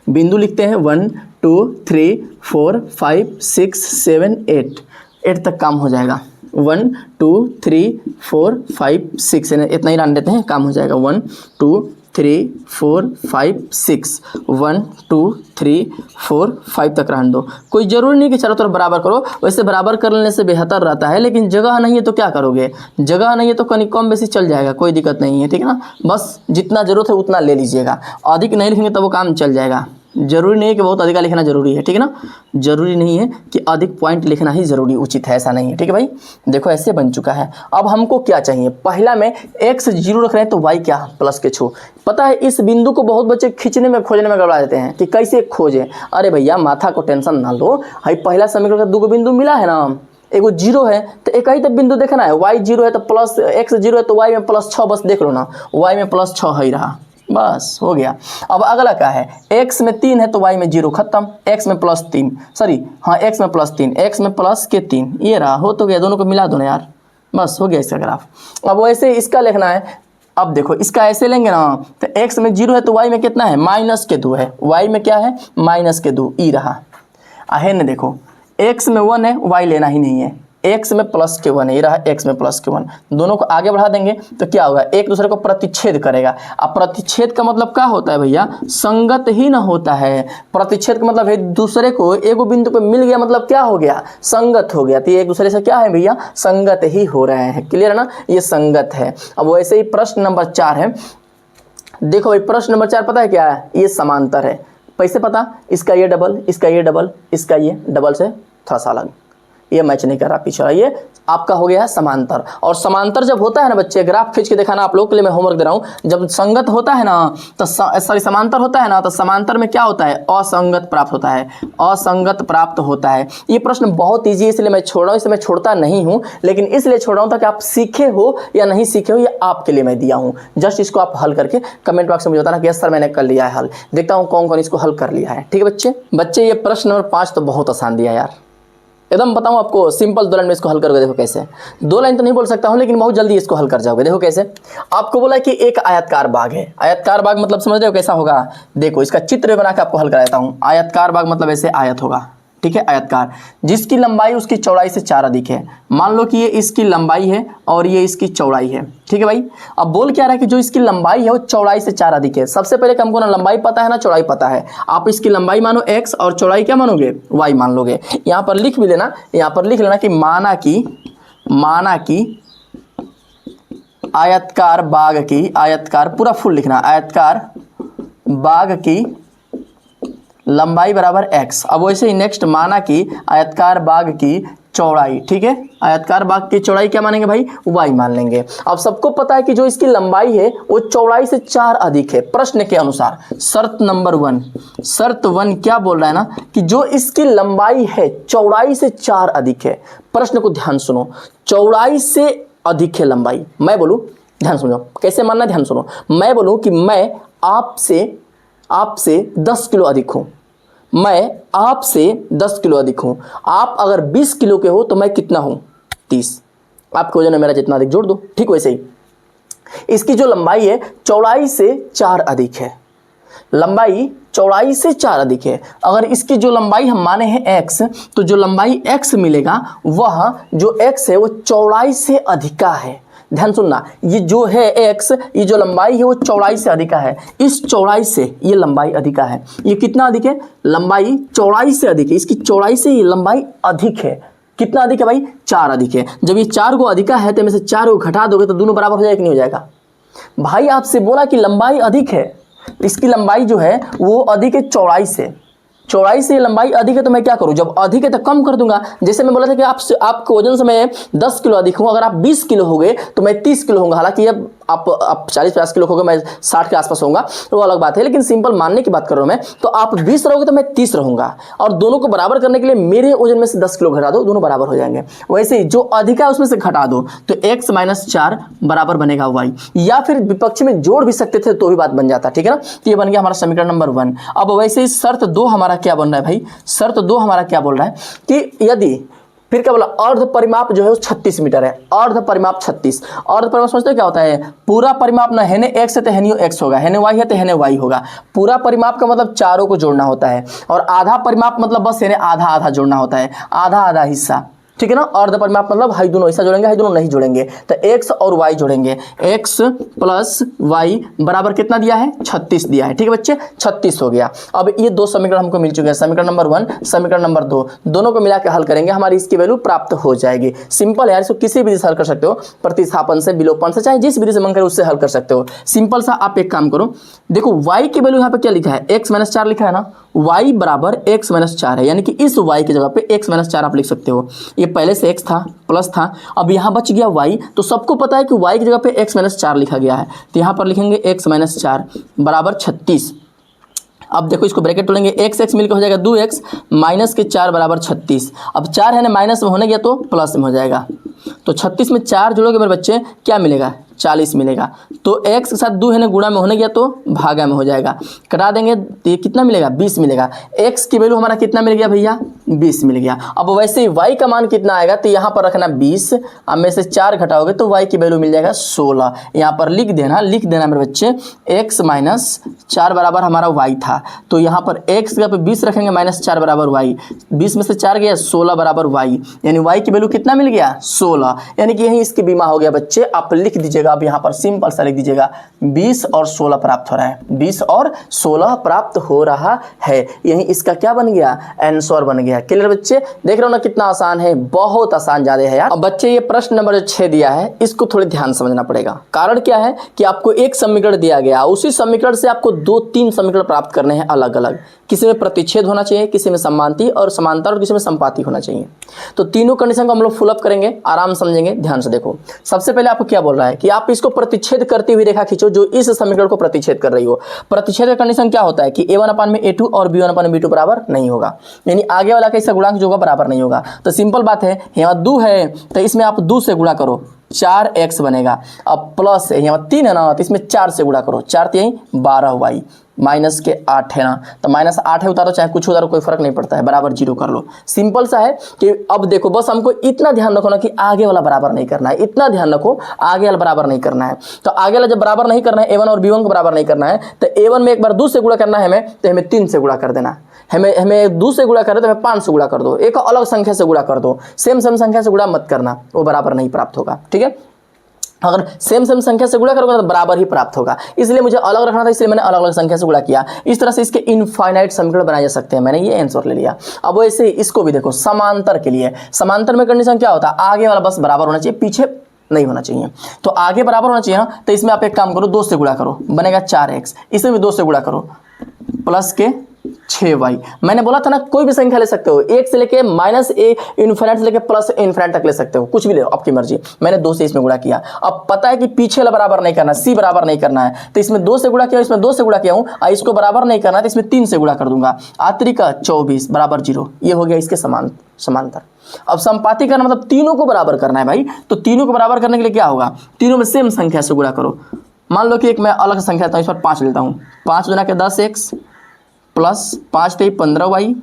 बिंदु लिखते हैं 1 2 3 4 5 6 7 8 तक काम हो जाएगा। 1 2 3 4 5 6 इतना ही रन देते हैं, काम हो जाएगा। 1 2 3 4 5 6 1 2 3 4 5 तक रहने दो। कोई ज़रूरी नहीं कि चारों तरफ बराबर करो, वैसे बराबर कर लेने से बेहतर रहता है, लेकिन जगह नहीं है तो क्या करोगे, जगह नहीं है तो कहीं कम बेसी चल जाएगा, कोई दिक्कत नहीं है। ठीक है ना, बस जितना ज़रूरत है उतना ले लीजिएगा, अधिक नहीं लिखेंगे तो वो काम चल जाएगा। जरूरी नहीं है कि बहुत अधिक लिखना जरूरी है। ठीक है ना, जरूरी नहीं है कि अधिक पॉइंट लिखना ही जरूरी उचित है, ऐसा नहीं है। ठीक है भाई, देखो ऐसे बन चुका है। अब हमको क्या चाहिए, पहला में x 0 रख रहे हैं तो y क्या, प्लस के छो। पता है इस बिंदु को बहुत बच्चे खींचने में खोजने में गड़बड़ा देते हैं कि कैसे खोजें। अरे भैया माथा को टेंशन ना लो, भाई पहला समीकरण का 2 बिंदु मिला है ना, एगो 0 है तो एक ही तक बिंदु देखना है, y 0 है तो प्लस, x 0 है तो y में +6, बस देख लो ना, y में +6 ही रहा, बस हो गया। अब अगला क्या है, x में 3 है तो y में 0, खत्म। x में +3, सॉरी हाँ x में +3, x में प्लस के 3, ये रहा, हो तो गया, दोनों को मिला दो ना यार, बस हो गया इसका ग्राफ। अब वैसे इसका लिखना है। अब देखो इसका ऐसे लेंगे ना, तो x में 0 है तो y में कितना है, -2 है, y में क्या है, -2, ई रहा है ना। देखो x में 1 है, y लेना ही नहीं है, x में +1 है, ये रहा x में +1, दोनों को आगे बढ़ा देंगे तो क्या होगा, एक दूसरे को प्रतिच्छेद करेगा। अब प्रतिच्छेद का मतलब क्या होता है भैया, संगत ही ना होता है। प्रतिच्छेद का मतलब है दूसरे को एगो बिंदु पे मिल गया, मतलब क्या हो गया, संगत हो गया। तो ये एक दूसरे से क्या है भैया, संगत ही हो रहे हैं। क्लियर है ना, ये संगत है। अब वैसे ही प्रश्न नंबर 4 है, देखो भाई प्रश्न नंबर 4 पता है क्या है, ये समांतर है। कैसे पता, इसका ये डबल, इसका ये डबल, इसका ये डबल से थोड़ा सा अलग, ये मैच नहीं कर रहा पीछे, ये आपका हो गया है समांतर। और समांतर जब होता है ना बच्चे, ग्राफ खींच के दिखाना, आप लोग के लिए मैं होमवर्क दे रहा हूँ। जब संगत होता है ना तो सॉरी समांतर होता है ना, तो समांतर में क्या होता है, असंगत प्राप्त होता है, असंगत प्राप्त होता है। ये प्रश्न बहुत ईजी है, इसलिए मैं छोड़ रहा हूँ, इसे मैं छोड़ता नहीं हूँ, लेकिन इसलिए छोड़ रहा हूँ ताकि आप सीखे हो या नहीं सीखे हो, ये आपके लिए मैं दिया हूँ। जस्ट इसको आप हल करके कमेंट बॉक्स में मुझे बताना कि यस सर मैंने कर लिया है हल, देखता हूँ कौन कौन इसको हल कर लिया है। ठीक है बच्चे ये प्रश्न नंबर 5 तो बहुत आसान दिया यार, एकदम बताऊं आपको, सिंपल 2 लाइन में इसको हल करोगे। देखो कैसे, 2 लाइन तो नहीं बोल सकता हूं, लेकिन बहुत जल्दी इसको हल कर जाओगे। देखो कैसे, आपको बोला कि एक आयतकार बाग है। आयतकार बाग मतलब समझ रहे हो कैसा होगा, देखो इसका चित्र बना के आपको हल कराता हूं। आयतकार बाग मतलब ऐसे आयत होगा, ठीक है, आयतकार, जिसकी लंबाई उसकी चौड़ाई से 4 अधिक है। मान लो कि ये इसकी लंबाई है और ये इसकी चौड़ाई है। ठीक है भाई, अब बोल क्या रहा है कि जो इसकी लंबाई है वो चौड़ाई से 4 अधिक है। सबसे पहले हमको ना लंबाई पता है ना चौड़ाई पता है, आप इसकी लंबाई मानो x और चौड़ाई क्या मानोगे, y मान लोगे। यहाँ पर लिख भी लेना, यहाँ पर लिख लेना कि माना की आयतकार बाग की, आयतकार पूरा फुल लिखना, आयतकार बाग की लंबाई बराबर x। अब वैसे ही नेक्स्ट, माना कि आयतकार बाग की चौड़ाई, ठीक है, आयतकार बाग की चौड़ाई क्या मानेंगे भाई, y मान लेंगे। अब सबको पता है कि जो इसकी लंबाई है वो चौड़ाई से 4 अधिक है। प्रश्न के अनुसार शर्त नंबर 1, शर्त 1 क्या बोल रहा है ना, कि जो इसकी लंबाई है चौड़ाई से 4 अधिक है। प्रश्न को ध्यान सुनो, चौड़ाई से अधिक है लंबाई। मैं बोलूं, ध्यान सुनो कैसे मानना, ध्यान सुनो, मैं बोलूं कि मैं आपसे आपसे 10 किलो अधिक हूँ, मैं आपसे 10 किलो अधिक हूँ, आप अगर 20 किलो के हो तो मैं कितना हूँ 30, आपके वजन में मेरा जितना अधिक जोड़ दो। ठीक वैसे ही इसकी जो लंबाई है चौड़ाई से 4 अधिक है, लंबाई चौड़ाई से 4 अधिक है। अगर इसकी जो लंबाई हम माने हैं x, तो जो लंबाई x मिलेगा वह जो x है वो चौड़ाई से अधिका है। ध्यान सुनना, ये जो है x, ये जो लंबाई है वो चौड़ाई से अधिका है, इस चौड़ाई से ये लंबाई अधिका है। ये कितना अधिक है? लंबाई चौड़ाई से अधिक है, इसकी चौड़ाई से ये लंबाई अधिक है। कितना अधिक है भाई? 4 अधिक है। जब ये 4 को अधिका है तो में से 4 को घटा दोगे तो दोनों बराबर हो जाएगा कि नहीं हो जाएगा? भाई आपसे बोला कि लंबाई अधिक है, इसकी लंबाई जो है वो अधिक है चौड़ाई से, चौड़ाई से लंबाई अधिक है तो मैं क्या करूं? जब अधिक है तो कम कर दूंगा। जैसे मैं बोला था कि आपके वजन से मैं 10 किलो अधिक हूं, अगर आप 20 किलो हो गए तो मैं 30 किलो होऊंगा। हालांकि अब आप 40-50 किलो हो गए, मैं 60 के आसपास होऊंगा, तो वो अलग बात है, लेकिन सिंपल मानने की बात कर रहा हूं मैं। तो आप 20 रहोगे तो मैं 30 रहूंगा, और दोनों को बराबर करने के लिए मेरे वजन में से 10 किलो घटा दो, दोनों बराबर हो जाएंगे। वैसे ही जो अधिक है उसमें से घटा दो तो x - 4 बराबर बनेगा y, या फिर विपक्ष में जोड़ भी सकते थे तो भी बात बन जाता। ठीक है ना? तो ये बन गया हमारा समीकरण नंबर 1। अब वैसे ही शर्त 2 हमारा क्या बन रहा है भाई? शर्त 2 हमारा क्या बोल रहा है कि यदि, फिर क्या बोला, अर्ध परिमाप जो है वो 36 मीटर है। अर्ध परिमाप 36, अर्ध परिमाप समझते हो क्या होता है? पूरा परिमाप ना हेने x है तो हेनियो x होगा, हेने y है तो हेने y होगा। पूरा परिमाप का मतलब चारों को जोड़ना होता है, और आधा परिमाप मतलब बस हेने आधा आधा जोड़ना होता है, आधा आधा हिस्सा। ठीक है ना? अर्ध परिमाप मतलब हाई दोनों हिस्सा जोड़ेंगे, हाई दोनों नहीं जोड़ेंगे, तो x और y जोड़ेंगे। x प्लस y बराबर कितना दिया है? 36 दिया है। ठीक है बच्चे, 36 हो गया। अब ये 2 समीकरण हमको मिल चुके हैं, समीकरण नंबर 1, समीकरण नंबर 2, दोनों को मिला के हल करेंगे, हमारी इसकी वैल्यू प्राप्त हो जाएगी। सिंपल है, इसको किसी विधि से हल कर सकते हो, प्रतिस्थापन से, विलोपन से, चाहे जिस विधि से मन करे उससे हल कर सकते हो। सिंपल सा आप एक काम करो, देखो y की वैल्यू यहाँ पे क्या लिखा है? x - 4 लिखा है ना, y बराबर x - 4 है, यानी कि इस y की जगह पे x - 4 आप लिख सकते हो। ये पहले से x था, प्लस था, अब यहाँ बच गया y, तो सबको पता है कि y की जगह पे x - 4 लिखा गया है, तो यहाँ पर लिखेंगे x - 4 बराबर 36। अब देखो इसको ब्रैकेट तोड़ेंगे, x मिलकर हो जाएगा 2x माइनस के 4 बराबर 36। अब 4 है ना, माइनस में होने गया तो प्लस में हो जाएगा, तो 36 में 4 जोड़ोगे मेरे बच्चे क्या मिलेगा? 40 मिलेगा। तो x के साथ 2 है ना गुणा में होने गया तो भागा में हो जाएगा, कटा देंगे तो ये कितना मिलेगा? 20 मिलेगा। x की वैल्यू हमारा कितना मिल गया भैया? 20 मिल गया। अब वैसे ही y का मान कितना आएगा? तो यहाँ पर रखना 20, अब में से 4 घटाओगे तो y की वैल्यू मिल जाएगा 16। यहाँ पर लिख देना मेरे बच्चे, x - 4 बराबर हमारा y था, तो यहाँ पर x की जगह पे 20 रखेंगे, -4 बराबर y, 20 में से 4 गया 16 बराबर y, यानी y की वैल्यू कितना मिल गया? 16, यानी कि यही इसकी बीमा हो गया बच्चे। आप लिख दीजिएगा, आप यहाँ पर सिंपल सा लिख दीजिएगा 20 और 16 प्राप्त हो रहा है, 20 और 16 प्राप्त हो रहा है, यही इसका क्या बन गया? आंसर बन गया। क्लियर बच्चे? देख रहे हो ना कितना आसान है, बहुत आसान ज्यादा है यार। अब बच्चे ये प्रश्न नंबर 6 दिया है, इसको थोड़ी ध्यान समझना पड़ेगा। कारण क्या है कि आपको एक समीकरण दिया गया, उसी समीकरण से आपको 2-3 समीकरण प्राप्त करने हैं अलग अलग। किसी में प्रतिच्छेद होना चाहिए, किसी में समांती और समांतर, और किसी में संपाती होना चाहिए। तो तीनों कंडीशन को हम लोग फुलअप करेंगे, आराम समझेंगे, ध्यान से देखो। सबसे पहले आपको क्या बोल रहा है कि आप इसको प्रतिच्छेद करती हुई रेखा खींचो जो इस समीकरण को प्रतिच्छेद कर रही हो। प्रतिच्छेद का कंडीशन क्या होता है कि a1/a2 और b1/b2 बराबर नहीं होगा, यानी आगे वाला का इसका गुणांक जो होगा बराबर नहीं होगा। तो सिंपल बात है, यहाँ 2 है तो इसमें आप 2 से गुणा करो, 4x बनेगा। अब प्लस है, यहाँ 3 है ना, तो इसमें 4 से गुणा करो, 4 3 12y, माइनस के 8 है ना, तो -8 है, उतारो चाहे कुछ उतारो, कोई फर्क नहीं पड़ता है, बराबर 0 कर लो। सिंपल सा है कि अब देखो, बस हमको इतना ध्यान रखो ना कि आगे वाला बराबर नहीं करना है, इतना ध्यान रखो, आगे वाला बराबर नहीं करना है। तो आगे वाला जब बराबर नहीं करना है, a1 और b1 को बराबर नहीं करना है, तो a1 में एक बार 2 से गुणा करना है हमें, तो हमें 3 से गुणा कर देना। हमें 2 से गुणा कर दो तो हमें 5 से गुणा कर दो, एक अलग संख्या से गुणा कर दो, सेम संख्या से गुणा मत करना, वो बराबर नहीं प्राप्त होगा। ठीक है? अगर सेम संख्या से गुणा करोगे तो बराबर ही प्राप्त होगा, इसलिए मुझे अलग रखना था, इसलिए मैंने अलग अलग संख्या से गुणा किया। इस तरह से इसके इनफाइनाइट समीकरण बनाए जा सकते हैं, मैंने ये आंसर ले लिया। अब वैसे इसको भी देखो, समांतर के लिए, समांतर में कंडीशन क्या होता है? आगे वाला बस बराबर होना चाहिए, पीछे नहीं होना चाहिए। तो आगे बराबर होना चाहिए ना, तो इसमें आप एक काम करो, 2 से गुणा करो, बनेगा 4x, इसमें भी 2 से गुणा करो, प्लस के 6y। मैंने बोला था ना, कोई भी संख्या ले सकते हो, 1 से लेके -a इनफिनिट से लेके प्लस इनफिनिट तक ले सकते हो, कुछ भी ले लो, आपकी मर्जी। मैंने 2 से इसमें गुणा किया। अब पता है कि पीछे वाला बराबर नहीं करना, c बराबर नहीं करना है, तो इसमें 2 से गुणा किया, इसमें 2 से गुणा किया हूं, और इसको बराबर नहीं करना है तो इसमें 3 से गुणा कर दूंगा, आत्रिका 24 बराबर 0। ये हो गया इसके समांतर। अब संपाती करना मतलब तीनों को बराबर करना है भाई, तो तीनों को बराबर करने के लिए क्या होगा? तीनों में सेम संख्या से गुणा करो, मान लो कि एक मैं अलग संख्या लेता हूँ, इस पर 5 लेता हूँ, 5 गुना के 10x plus 5 × 15y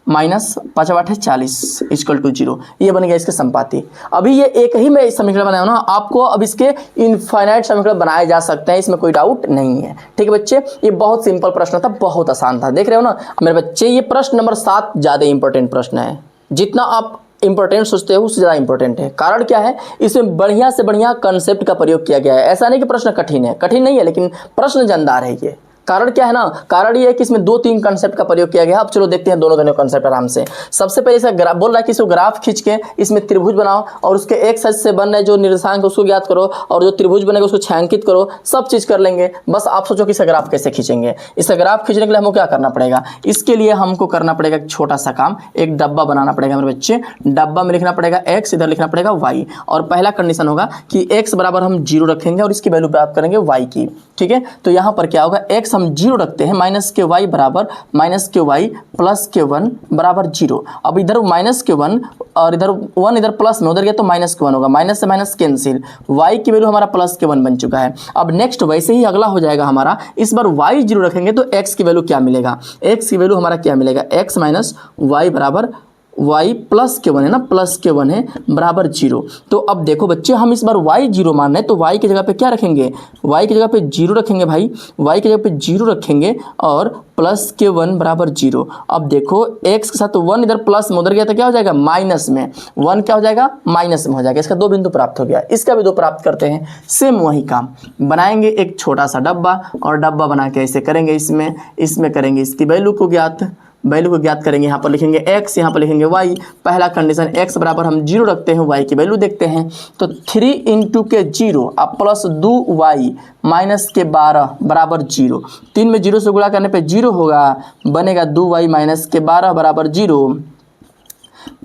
minus 5 × 8 = 40 equal to 0। ये बन गया इसके संपाती। अभी ये एक ही मैं समीकरण बनाया ना, आपको अब इसके इनफाइनाइट समीकरण बनाए जा सकते हैं, इसमें कोई डाउट नहीं है। ठीक है बच्चे, ये बहुत सिंपल प्रश्न था, बहुत आसान था। देख रहे हो ना मेरे बच्चे, ये प्रश्न नंबर 7 ज़्यादा इंपॉर्टेंट प्रश्न है। जितना आप इंपॉर्टेंट सोचते हो उससे ज़्यादा इंपॉर्टेंट है। कारण क्या है, इसमें बढ़िया से बढ़िया कंसेप्ट का प्रयोग किया गया है। ऐसा नहीं कि प्रश्न कठिन है, कठिन नहीं है, लेकिन प्रश्न जानदार है ये। कारण क्या है ना, कारण ये है कि इसमें 2-3 कंसेप्ट का प्रयोग किया गया। अब चलो देखते हैं दोनों कंसेप्ट आराम से। सबसे पहले इसका ग्राफ बोल रहा है कि इसको ग्राफ खींच के इसमें त्रिभुज बनाओ और उसके एक साइड से बन रहे जो निर्देशांक है उसको ज्ञात करो, और जो त्रिभुज बनेगा उसको छायांकित करो। सब चीज़ कर लेंगे, बस आप सोचो कि इसका ग्राफ कैसे खींचेंगे। इसका ग्राफ खींचने के लिए हमको क्या करना पड़ेगा, इसके लिए हमको करना पड़ेगा एक छोटा सा काम, एक डब्बा बनाना पड़ेगा मेरे बच्चे। डब्बा में लिखना पड़ेगा x, इधर लिखना पड़ेगा y, और पहला कंडीशन होगा कि x बराबर हम 0 रखेंगे और इसकी वैल्यू प्राप्त करेंगे y की। ठीक है, तो यहाँ पर क्या होगा, x हम 0 रखते हैं, माइनस के वाई बराबर माइनस के वाई प्लस के 1 बराबर 0। अब इधर माइनस के 1 और इधर 1 इधर प्लस में उधर गया तो माइनस के 1 होगा, माइनस से माइनस कैंसिल, y की वैल्यू हमारा प्लस के 1 बन चुका है। अब नेक्स्ट वैसे ही अगला हो जाएगा हमारा, इस बार y 0 रखेंगे तो x की वैल्यू क्या मिलेगा, x की वैल्यू हमारा क्या मिलेगा, x माइनस वाई बराबर y प्लस के 1 है ना, प्लस के 1 है बराबर 0। तो अब देखो बच्चे, हम इस बार y 0 मान रहे हैं तो y की जगह पे क्या रखेंगे, y की जगह पे 0 रखेंगे भाई, y की जगह पे 0 रखेंगे और प्लस के 1 बराबर 0। अब देखो x के साथ 1 इधर प्लस में उधर गया तो क्या हो जाएगा, माइनस में, 1 क्या हो जाएगा, माइनस में हो जाएगा। इसका 2 बिंदु प्राप्त हो गया, इसका भी 2 प्राप्त करते हैं। सेम वही काम बनाएंगे, एक छोटा सा डब्बा, और डब्बा बना के ऐसे करेंगे, इसमें करेंगे इसकी वैल्यू को ज्ञात करेंगे। यहाँ पर लिखेंगे x, यहाँ पर लिखेंगे y। पहला कंडीशन x बराबर हम 0 रखते हैं, y की वैल्यू देखते हैं तो 3 × के 0 अब प्लस 2y माइनस के 12 बराबर 0। 3 में 0 से गुणा करने पे 0 होगा, बनेगा 2y माइनस के 12 बराबर 0।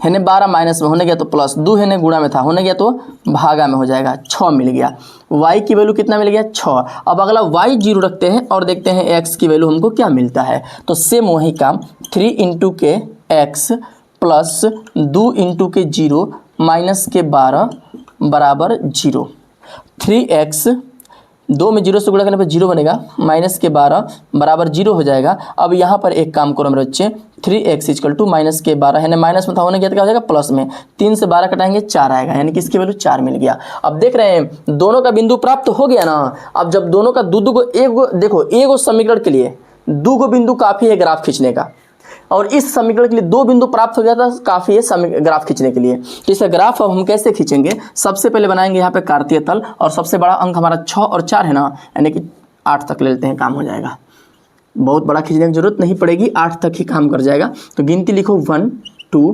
है ने 12 माइनस में होने गया तो प्लस, 2 है ने गुणा में था होने गया तो भागा में हो जाएगा, 6 मिल गया। y की वैल्यू कितना मिल गया, 6। अब अगला y 0 रखते हैं और देखते हैं x की वैल्यू हमको क्या मिलता है। तो सेम वही काम, 3 × के x प्लस 2 × के 0 माइनस के 12 बराबर 0। 3x 2 में 0 से गुणा करने पर 0 बनेगा, माइनस के 12 बराबर 0 हो जाएगा। अब यहाँ पर एक काम करो मेरे बच्चे, 3x = माइनस के 12 है ना, माइनस में था होने गया तो क्या हो जाएगा, प्लस में, 3 से 12 कटाएंगे 4 आएगा, यानी कि इसकी वैल्यू 4 मिल गया। अब देख रहे हैं दोनों का बिंदु प्राप्त हो गया ना। अब जब दोनों का दो को एक देखो, एक समीकरण के लिए 2 बिंदु काफ़ी है ग्राफ खींचने का, और इस समीकरण के लिए 2 बिंदु प्राप्त हो गया था, काफ़ी है ग्राफ खींचने के लिए। तो इसका ग्राफ अब हम कैसे खींचेंगे, सबसे पहले बनाएंगे यहाँ पे कार्तीय तल, और सबसे बड़ा अंक हमारा 6 और 4 है ना, यानी कि 8 तक ले लेते हैं, काम हो जाएगा। बहुत बड़ा खींचने की जरूरत नहीं पड़ेगी, 8 तक ही काम कर जाएगा। तो गिनती लिखो 1 2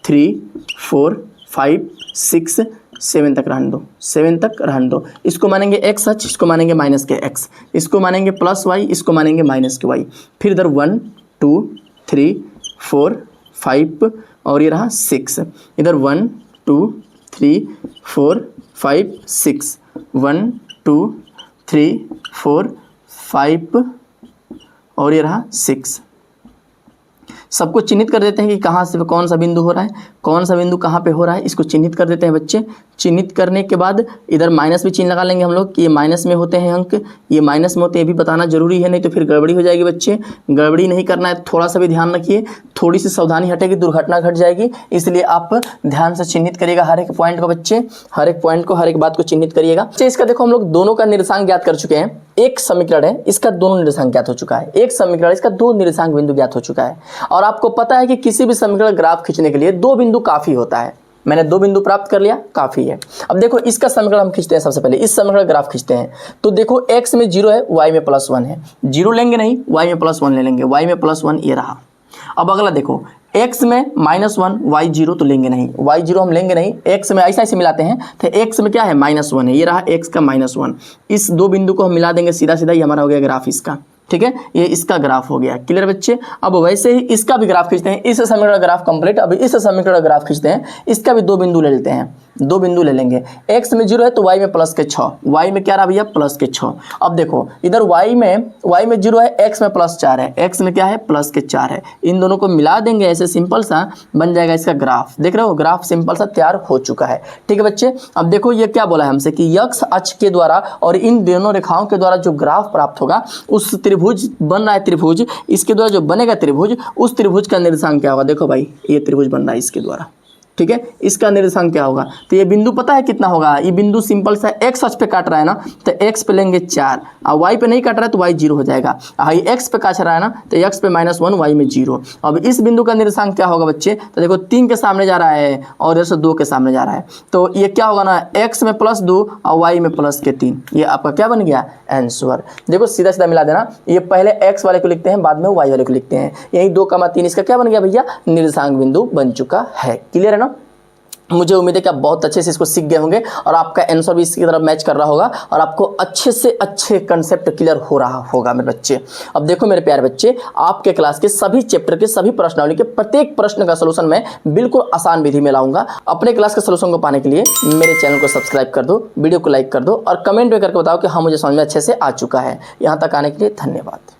3 4 5 6 7 तक रहने दो, 7 तक रहने दो। इसको मानेंगे x सच, इसको मानेंगे माइनस के x, इसको मानेंगे प्लस y, इसको मानेंगे माइनस के y। फिर इधर 1 2 3 4 5 और ये रहा 6, इधर 1 2 3 4 5 6, 1 2 3 4 5 और ये रहा 6। सबको चिन्हित कर देते हैं कि कहाँ से कौन सा बिंदु हो रहा है, कौन सा बिंदु कहाँ पे हो रहा है, इसको चिन्हित कर देते हैं बच्चे। चिन्हित करने के बाद इधर माइनस भी चिन्ह लगा लेंगे हम लोग कि ये माइनस में होते हैं अंक, ये माइनस में होते हैं, ये भी बताना जरूरी है, नहीं तो फिर गड़बड़ी हो जाएगी बच्चे। गड़बड़ी नहीं करना है, थोड़ा सा भी ध्यान रखिए, थोड़ी सी सावधानी हटेगी दुर्घटना घट जाएगी, इसलिए आप ध्यान से चिन्हित करिएगा हर एक पॉइंट को बच्चे, हर एक पॉइंट को, हर एक बात को चिन्हित करिएगा। इसका देखो हम लोग दोनों का निर्देशांक ज्ञात कर चुके हैं। एक समीकरण है, इसका दोनों निर्देशांक ज्ञात हो चुका है, एक समीकरण इसका 2 निर्देशांक बिंदु ज्ञात हो चुका है। और आपको पता है कि किसी भी समीकरण ग्राफ खींचने के लिए 2 बिंदु काफी होता है। मैंने 2 बिंदु प्राप्त कर लिया, काफी है। अब देखो इसका समीकरण हम खींचते हैं, सबसे पहले इस समीकरण ग्राफ खींचते हैं। तो देखो x में 0 है, y में +1 है, 0 लेंगे नहीं, y में +1 ले लेंगे, y में +1 ये रहा। अब अगला देखो x में -1 y 0 तो लेंगे नहीं, y 0 हम लेंगे नहीं, x में ऐसा ऐसे मिलाते हैं तो x में क्या है -1 है, ये रहा x का -1। इस 2 बिंदु को हम मिला देंगे सीधा सीधा, ये हमारा हो गया ग्राफ इसका। ठीक है, ये इसका ग्राफ हो गया। क्लियर बच्चे। अब वैसे ही इसका भी ग्राफ खींचते हैं, इस समीकरण का ग्राफ कंप्लीट। अब इस समीकरण का ग्राफ खींचते हैं, इसका भी 2 बिंदु ले लेते हैं, 2 बिंदु ले लेंगे। x में 0 है तो y में प्लस के 6, y में क्या रहा भैया प्लस के 6। अब देखो इधर y में 0 है, x में प्लस 4 है, x में क्या है प्लस के 4 है। इन दोनों को मिला देंगे, ऐसे सिंपल सा बन जाएगा इसका ग्राफ। देख रहे हो ग्राफ सिंपल सा तैयार हो चुका है। ठीक है बच्चे। अब देखो ये क्या बोला है हमसे कि x अक्ष के द्वारा और इन दोनों रेखाओं के द्वारा जो ग्राफ प्राप्त होगा, उस त्रिभुज बन रहा है त्रिभुज, इसके द्वारा जो बनेगा त्रिभुज, उस त्रिभुज का निर्देशांक क्या होगा। देखो भाई ये त्रिभुज बन रहा है इसके द्वारा, ठीक है, इसका निर्देशांक क्या होगा। तो ये बिंदु पता है कितना होगा, ये बिंदु सिंपल सा x अक्ष पे काट रहा है ना, तो x पे लेंगे 4 और y पे नहीं काट रहा है तो y 0 हो जाएगा। ये x पे काट रहा है ना तो x पे -1, y में 0। अब इस बिंदु का निर्देशांक क्या होगा बच्चे, तो देखो 3 के सामने जा रहा है और इधर से 2 के सामने जा रहा है, तो ये क्या होगा ना x में +2 और y में +3। ये आपका क्या बन गया आंसर। देखो सीधा सीधा मिला देना, ये पहले x वाले को लिखते हैं, बाद में y वाले को लिखते हैं। यही 2,3 इसका क्या बन गया भैया, निर्देशांक बिंदु बन चुका है। क्लियर है ना। मुझे उम्मीद है कि आप बहुत अच्छे से इसको सीख गए होंगे और आपका आंसर भी इसकी तरफ मैच कर रहा होगा और आपको अच्छे से अच्छे कंसेप्ट क्लियर हो रहा होगा मेरे बच्चे। अब देखो मेरे प्यारे बच्चे, आपके क्लास के सभी चैप्टर के सभी प्रश्नावली के प्रत्येक प्रश्न का सलूशन मैं बिल्कुल आसान विधि में लाऊंगा। अपने क्लास के सलूशन को पाने के लिए मेरे चैनल को सब्सक्राइब कर दो, वीडियो को लाइक कर दो और कमेंट में करके बताओ कि हाँ मुझे समझ में अच्छे से आ चुका है। यहाँ तक आने के लिए धन्यवाद।